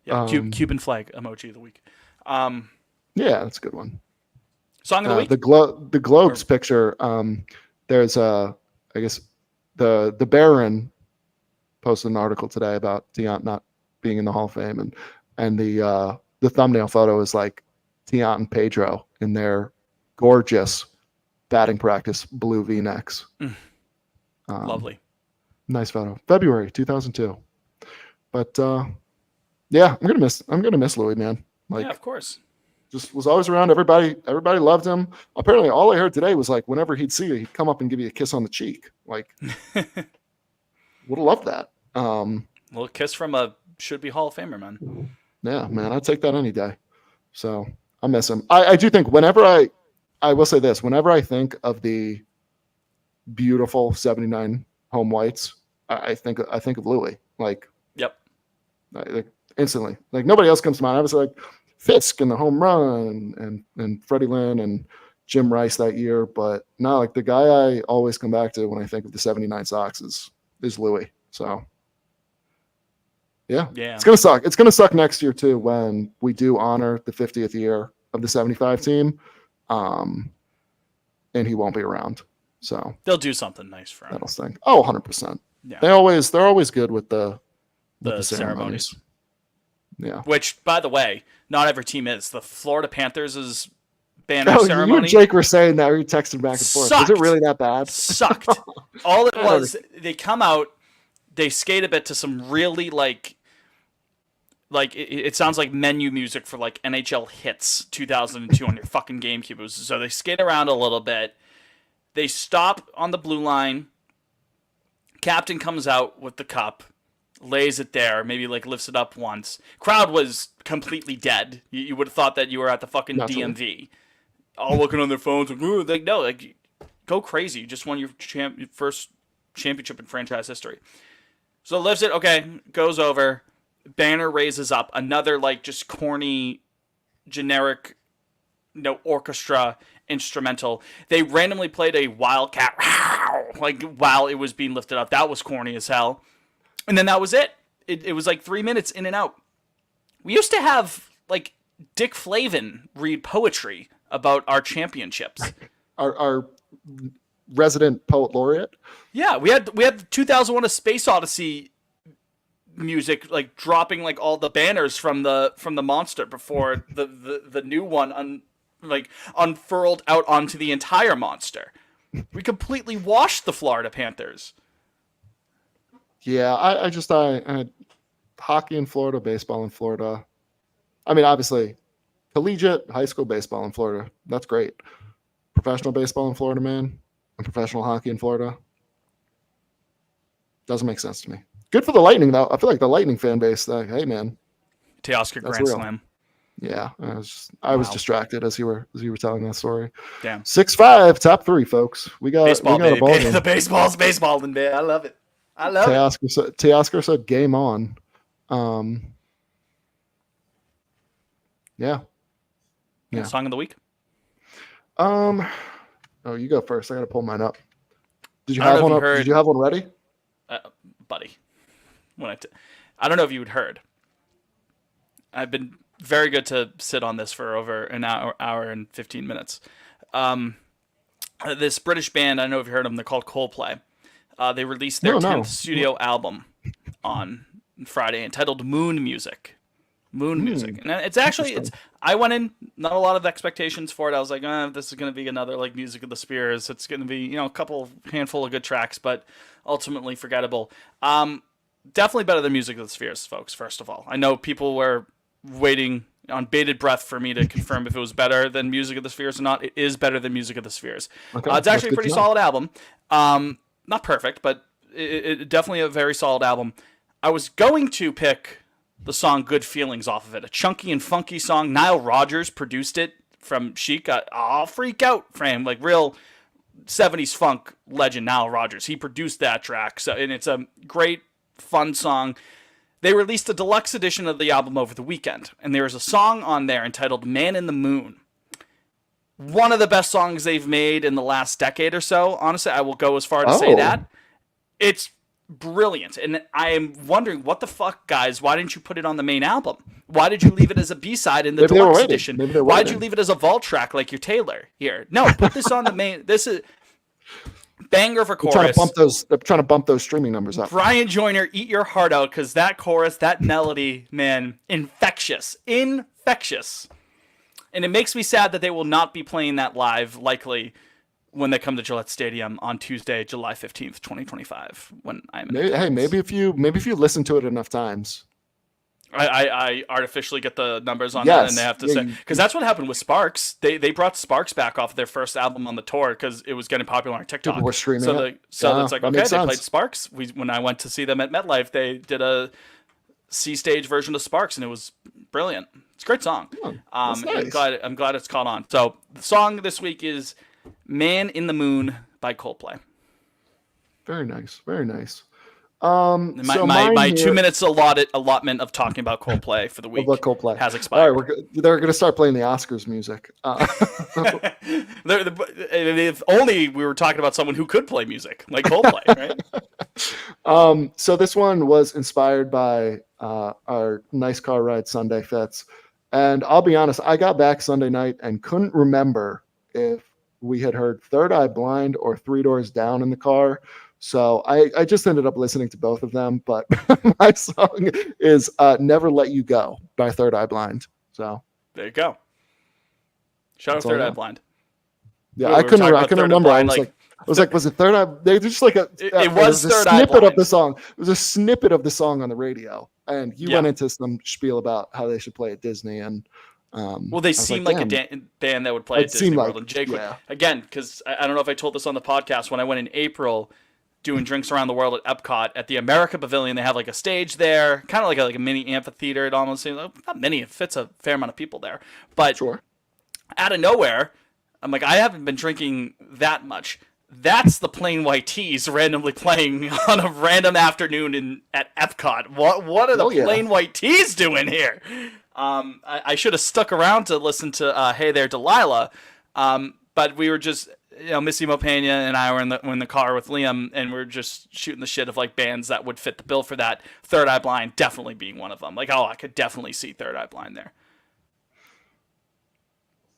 Yeah, um, Cuban flag emoji of the week. Um, yeah, that's a good one. Song of the week. The Globes Or picture. There's I guess the Baron posted an article today about Tiant not being in the Hall of Fame, and the thumbnail photo is like Tiant and Pedro in their gorgeous batting practice blue V-necks. Lovely. Nice photo. February 2002. But yeah, I'm gonna miss Louis, man. Yeah, Like, of course. just was always around. Everybody loved him. Apparently, all I heard today was like, whenever he'd see you, he'd come up and give you a kiss on the cheek. Like, would have loved that. Little kiss from a should be Hall of Famer, man. Yeah, man, I'd take that any day. So I miss him. I do think I will say this, whenever I think of the beautiful '79 home whites, I think of Louis. Yep. Like instantly. Like nobody else comes to mind. I was like Fisk and the home run and Freddie Lynn and Jim Rice that year. But no, like the guy I always come back to when I think of the '79 Sox is Louis. So yeah, Yeah. it's gonna suck. It's gonna suck next year too when we do honor the 50th year of the '75 team, and he won't be around. So They'll do something nice for him. that'll stink. Oh, 100%. Yeah. They're always good with the Ceremonies. Yeah. Which, by the way, not every team is. The Florida Panthers' banner Oh, you ceremony and Jake were saying that. We were texting back and forth. Was it really that bad? Sucked. All it was, they come out, they skate a bit to some really it sounds like menu music for like NHL hits 2002 on your fucking GameCube. So they skate around a little bit. They stop on the blue line. Captain comes out with the cup, lays it there, maybe like lifts it up once. Crowd was completely dead. You would have thought that you were at the fucking Naturally. DMV, all looking on their phones. Like no, like go crazy. You just won your first championship in franchise history. So lifts it. Okay, goes over. Banner raises up. Another like just corny, generic, orchestra instrumental. They randomly played a wildcat like while it was being lifted up. That was corny as hell. And then that was it. It was like 3 minutes in and out. We used to have like Dick Flavin read poetry about our championships. Our resident poet laureate. Yeah, we had 2001: A Space Odyssey music like dropping like all the banners from the monster before the new one unfurled out onto the entire monster. We completely washed the Florida Panthers. Yeah, I hockey in Florida, baseball in Florida. I mean, obviously, collegiate high school baseball in Florida. That's great. Professional baseball in Florida, man, and professional hockey in Florida. Doesn't make sense to me. Good for the Lightning, though. I feel like the Lightning fan base, like, hey, man. Teoscar Grand real. Slam. Yeah, I was distracted as you were telling that story. Damn. 6'5", top 3, folks. We got Baseball, we got a ball game. The baseball's baseballing, man. I love it. Teoscar said game on. Yeah. Song of the week. Oh, you go first. I got to pull mine up. Did you have one up? Did you have one ready? Buddy. I don't know if you had heard. I've been very good to sit on this for over an hour and 15 minutes. This British band, I don't know if you heard them, they're called Coldplay. They released their 10th studio album on Friday entitled Moon Music. And it's actually, I went in, not a lot of expectations for it. I was like, this is going to be another like Music of the Spheres. It's going to be, a handful of good tracks, but ultimately forgettable. Definitely better than Music of the Spheres, folks, first of all. I know people were waiting on bated breath for me to confirm if it was better than Music of the Spheres or not. It is better than Music of the Spheres. Okay, it's actually a pretty solid album. Not perfect, but it definitely a very solid album. I was going to pick the song Good Feelings off of it. A chunky and funky song. Nile Rodgers produced it from Chic. I'll freak out frame. Like real 70s funk legend Nile Rodgers. He produced that track. So and it's a great fun song. They released a deluxe edition of the album over the weekend, and there is a song on there entitled Man in the Moon. One of the best songs they've made in the last decade or so. Honestly, I will go as far to say Oh, that. It's brilliant. And I am wondering, what the fuck, guys? Why didn't you put it on the main album? Why did you leave it as a B-side in the maybe they were deluxe waiting. edition? Maybe they were Why did you waiting. leave it as a vault track like your Taylor here? No, put this on the main. This is banger for They're trying to chorus. bump those. They're trying to bump those streaming numbers up. Brian Joyner, eat your heart out, because that chorus, that melody, man, infectious. Infectious. And it makes me sad that they will not be playing that live, likely, when they come to Gillette Stadium on Tuesday, July 15th, 2025, when I'm in Maybe, hey, attendance. maybe if you listen to it enough times. I artificially get the numbers on that, and they Yes. have to Yeah, say, because that's what happened with Sparks. They brought Sparks back off of their first album on the tour because it was getting popular on people TikTok. were streaming So it. it's like, That okay, makes they played sense. Sparks. When I went to see them at MetLife, they did a C stage version of Sparks, and it was brilliant. It's a great song. Oh, that's And nice. I'm glad it's caught on. So the song this week is "Man in the Moon" by Coldplay. Very nice. Very nice. My So my, mine my here. 2 minutes allotment of talking about Coldplay for the What about week Coldplay? has All expired. right, they're going to start playing the Oscars music. If only we were talking about someone who could play music like Coldplay, right? So this one was inspired by our nice car ride Sunday Fits, and I'll be honest, I got back Sunday night and couldn't remember if we had heard Third Eye Blind or Three Doors Down in the car. So I just ended up listening to both of them, but my song is "Never Let You Go" by Third Eye Blind. So There you go. Shout out that's all I Third Eye got. Blind. Yeah, We I were talking about couldn't Third Eye remember. Blind, like I was like, was it Third Eye? They just like it it was was a Third Eye snippet of Blind. the song. It was a snippet of the song on the radio, and you Yeah. went into some spiel about how they should play at Disney, and Well, they I was seem like, like a damn, band that would play it at Disney seemed World. like, And Jake would, yeah, again, because I don't know if I told this on the podcast, when I went in April doing drinks around the world at Epcot at the America Pavilion, they have like a stage there, kind of like a mini amphitheater. It almost seems like, not many, it fits a fair amount of people there. But sure. out of nowhere, I'm like, I haven't been drinking that much. That's the Plain White Tees randomly playing on a random afternoon at Epcot. What are the Oh yeah, Plain White Tees doing here? I should have stuck around to listen to Hey There Delilah, but we were just, Missy Mopena and I were in the car with Liam, and we are just shooting the shit of like bands that would fit the bill for that. Third Eye Blind definitely being one of them. Like, oh, I could definitely see Third Eye Blind there.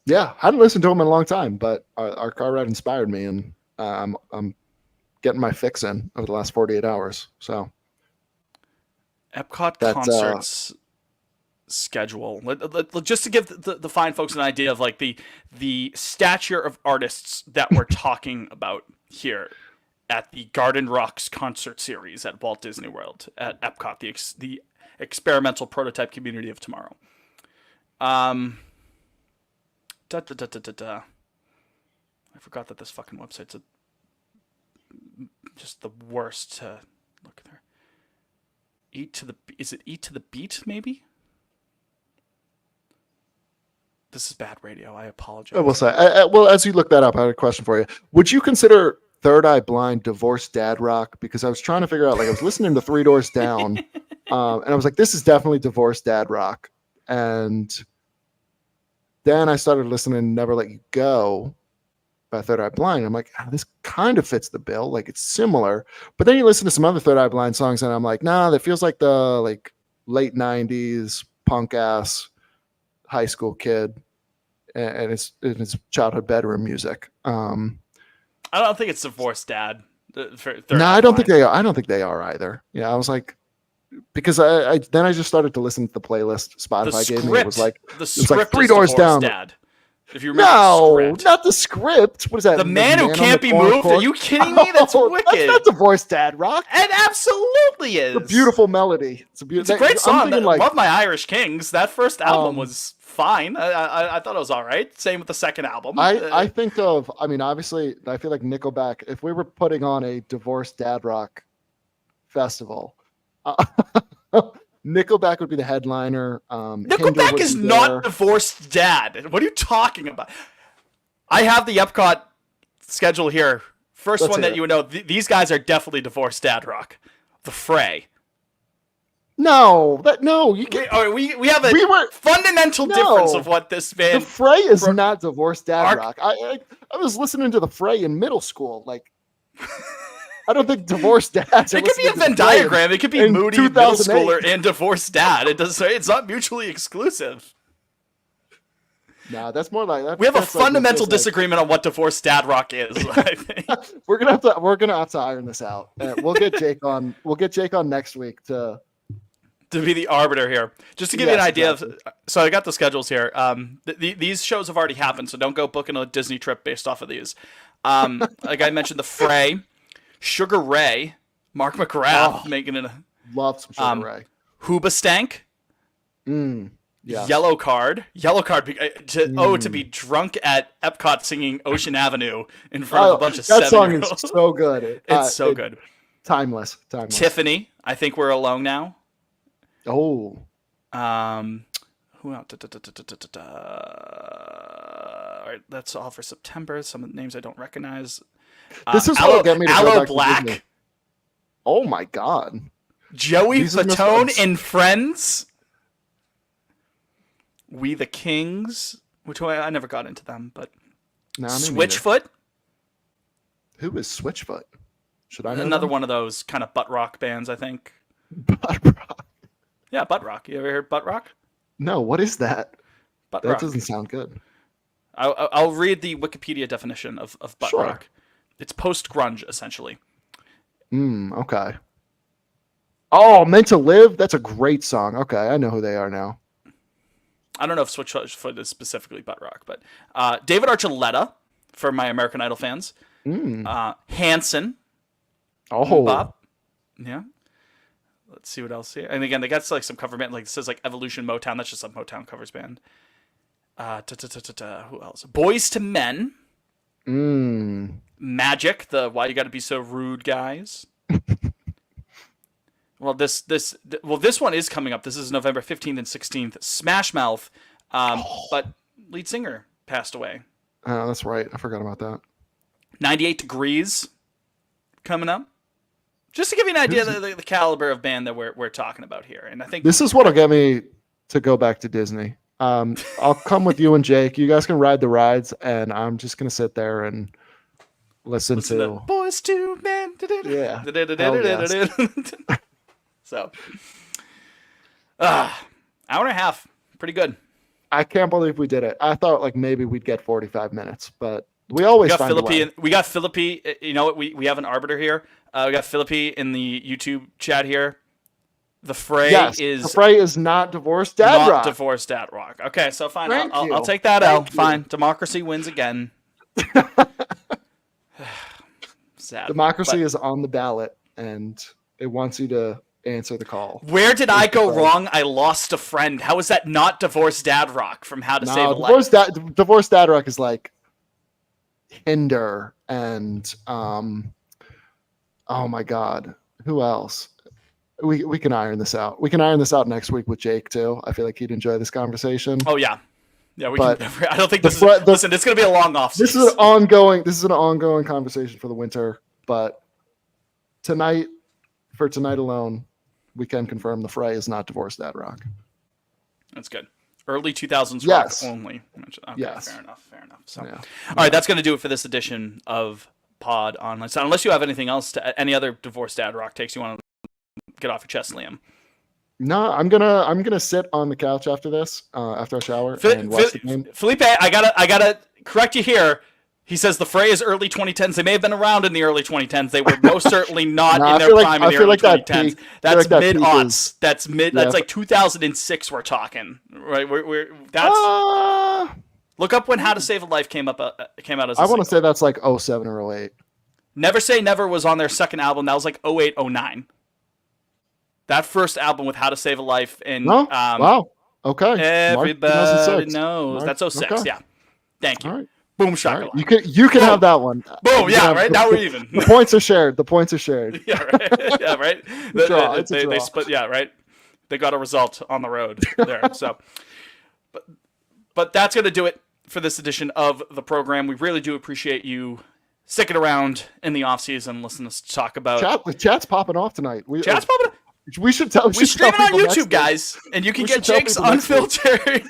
yeah. I hadn't listened to them in a long time, but our car ride inspired me, and I'm getting my fix in over the last 48 hours. So Epcot that's concerts schedule. Just to give the fine folks an idea of like the stature of artists that we're talking about here at the Garden Rocks concert series at Walt Disney World at Epcot, the experimental prototype community of tomorrow. Da, da, da, da, da, da. I forgot that this fucking website's just the worst to look there. Is it Eat to the Beat, maybe? This is bad radio. I I will apologize. say. Well, as you look that up, I had a question for you. Would you consider Third Eye Blind divorced dad rock? Because I was trying to figure out, like, I was listening to Three Doors Down, and I was like, this is definitely divorced dad rock. And then I started listening to Never Let You Go by Third Eye Blind. I'm like, this kind of fits the bill. Like, it's similar. But then you listen to some other Third Eye Blind songs, and I'm like, nah, that feels like the late 90s punk ass high school kid, and it's childhood bedroom music. I don't think it's divorced dad. For Third No, Eye I don't think Blind. they are. I don't think they are either. Yeah, I was like, because I then I just started to listen to the playlist The Spotify gave me. It was like script Three is Doors divorced Down. dad. If you remember No, the script. not the script. What is that? The Man Who on Can't the Be Corn Moved? Are Court? you kidding me? That's Oh, wicked. That's not divorced dad rock. It absolutely It's a is. beautiful melody. It's a beautiful. It's a great I'm song. thinking like, Love My Irish Kings. That first album um, was fine. I thought it was all right. Same with the second album. I think of. I mean, obviously, I feel like Nickelback. If we were putting on a divorced dad rock festival, Nickelback would be the headliner. Hinder Nickelback would is be not there. Divorced Dad. What are you talking about? I have the Epcot schedule here. First Let's one hear that it. you would know. These guys are definitely Divorced Dad rock. The Fray. No, you can't. We have a We were fundamental difference of no. what this The band. Fray is Brooke- not divorced dad Arc- rock. I was listening to the Fray in middle school. Like, I don't think divorced dads. It could be a Venn diagram. It could be in moody middle 2008. schooler and divorced dad. It does. It's not mutually exclusive. Nah, that's more like that. We have a that's like- fundamental that's like- disagreement on what divorced dad rock is. I think. We're gonna have to iron this out. We'll get Jake on. We'll get Jake on next week to be the arbiter here. Just to give you an Yes, idea exactly. of, so I got the schedules here. These shows have already happened, so don't go booking a Disney trip based off of these. Like I mentioned, the Fray, Sugar Ray, Mark McGrath making it. love some Sugar Ray. Hoobastank, Yeah. Yellow Card, to be drunk at Epcot singing Ocean Avenue in front of a bunch of that song is 7-year-olds. so good. It's so good. Timeless. Tiffany, I think we're alone now. Oh, Who else? All right, that's all for September. Some of the names I don't recognize. this is what'll get me to go Aloe back to Black, Disney. Oh my god. Joey These are my Fatone friends. and Friends. We the Kings, which I never got into them, but Nah, me neither. Switchfoot, Who is Switchfoot? Should I know another them? one of those kind of butt rock bands, I think. Butt rock. Yeah, butt rock. You ever heard butt rock? No, what is that? Butt That rock. doesn't sound good. I'll read the Wikipedia definition of butt Sure. rock. It's post grunge, essentially. Okay. Oh, Meant to Live? That's a great song. Okay, I know who they are now. I don't know if Switchfoot is specifically butt rock, but David Archuleta for my American Idol fans. Hanson. Oh, Bop. Yeah. Let's see what else here. And again, they got like some cover band. Like it says like Evolution Motown. That's just a Motown covers band. Who else? Boys to Men. Magic. The Why You Gotta Be So Rude guys. Well, this one is coming up. This is November 15th and 16th. Smash Mouth. But lead singer passed away. oh, that's right. I forgot about that. 98 Degrees coming up. Just to give you an idea of the caliber of band that we're talking about here. And I think This is what'll get me to go back to Disney. I'll come with you and Jake. You guys can ride the rides, and I'm just gonna sit there and listen to. Boys to Men. Yeah. Hell yes. So, hour and a half. Pretty good. I can't believe we did it. I thought like maybe we'd get 45 minutes, but we always find a way. We got Philippi. You know what? We have an arbiter here. We got Philippi in the YouTube chat here. The Fray is not divorced dad not rock. divorced dad rock. Okay, so fine. Thank you. I'll take that out. Thank you. Fine. Democracy wins again. Sad. Democracy But is on the ballot, and it wants you to answer the call. where did I go Right. wrong? I lost a friend. How is that not divorced dad rock from How to Save a No, Life? divorced dad rock is like Hinder and oh my god, who else? We can iron this out. We can iron this out next week with Jake too. I feel like he'd enjoy this conversation. Oh yeah, yeah. But I don't think this the- listen, it's gonna be a long off. This is an ongoing conversation for the winter, but tonight, for tonight alone, we can confirm the Fray is not divorced dad rock. That's good. Early 2000s Yes. rock only. Okay, Yes. Fair enough. So, Yeah. all right, that's gonna do it for this edition of Pod Online. So, unless you have anything else any other divorced dad rock takes you want to get off your chest, Liam. No, I'm gonna sit on the couch after this, after I shower and watch the game. Felipe, I gotta correct you here. He says the Fray is early 2010s. They may have been around in the early 2010s. They were most certainly not Nah, in I their feel like- prime I in the feel early like that 2010s. peak- I feel That's like that mid peak aughts. is- That's mid. Yeah. That's like 2006. We're talking, right? That's look up when How to Save a Life came out as. I want to say that's like 07 or 08. Never Say Never was on their second album. That was like 08, 09. That first album with How to Save a Life and No, wow, okay. March everybody 2006. knows. March- That's 06. okay. Yeah. Thank you. All right. Boom All shakalaka. right. You can have that one. Boom. You Yeah. can have- Right. Now we're even. The points are shared. The points are shared. Yeah. Right. Yeah. Right. Draw. It's a They draw. split. Yeah. Right. They got a result on the road there. So, but that's going to do it for this edition of the program. We really do appreciate you sticking around in the off season, listening to us talk about Chat's popping off tonight. chat's popping. We should tell. We stream it on YouTube, guys, and you can get Jake's unfiltered,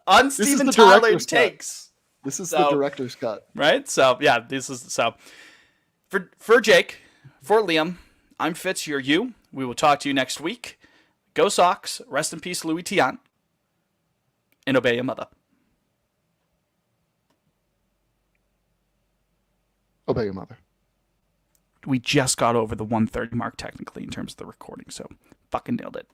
on Steven Tyler takes. This is the director's cut, right? So yeah, this is for Jake, for Liam. I'm Fitz. You're you. We will talk to you next week. Go Sox. Rest in peace, Louis Tiant. And obey your mother. Obey your mother. We just got over the 1:30 mark technically in terms of the recording, so fucking nailed it.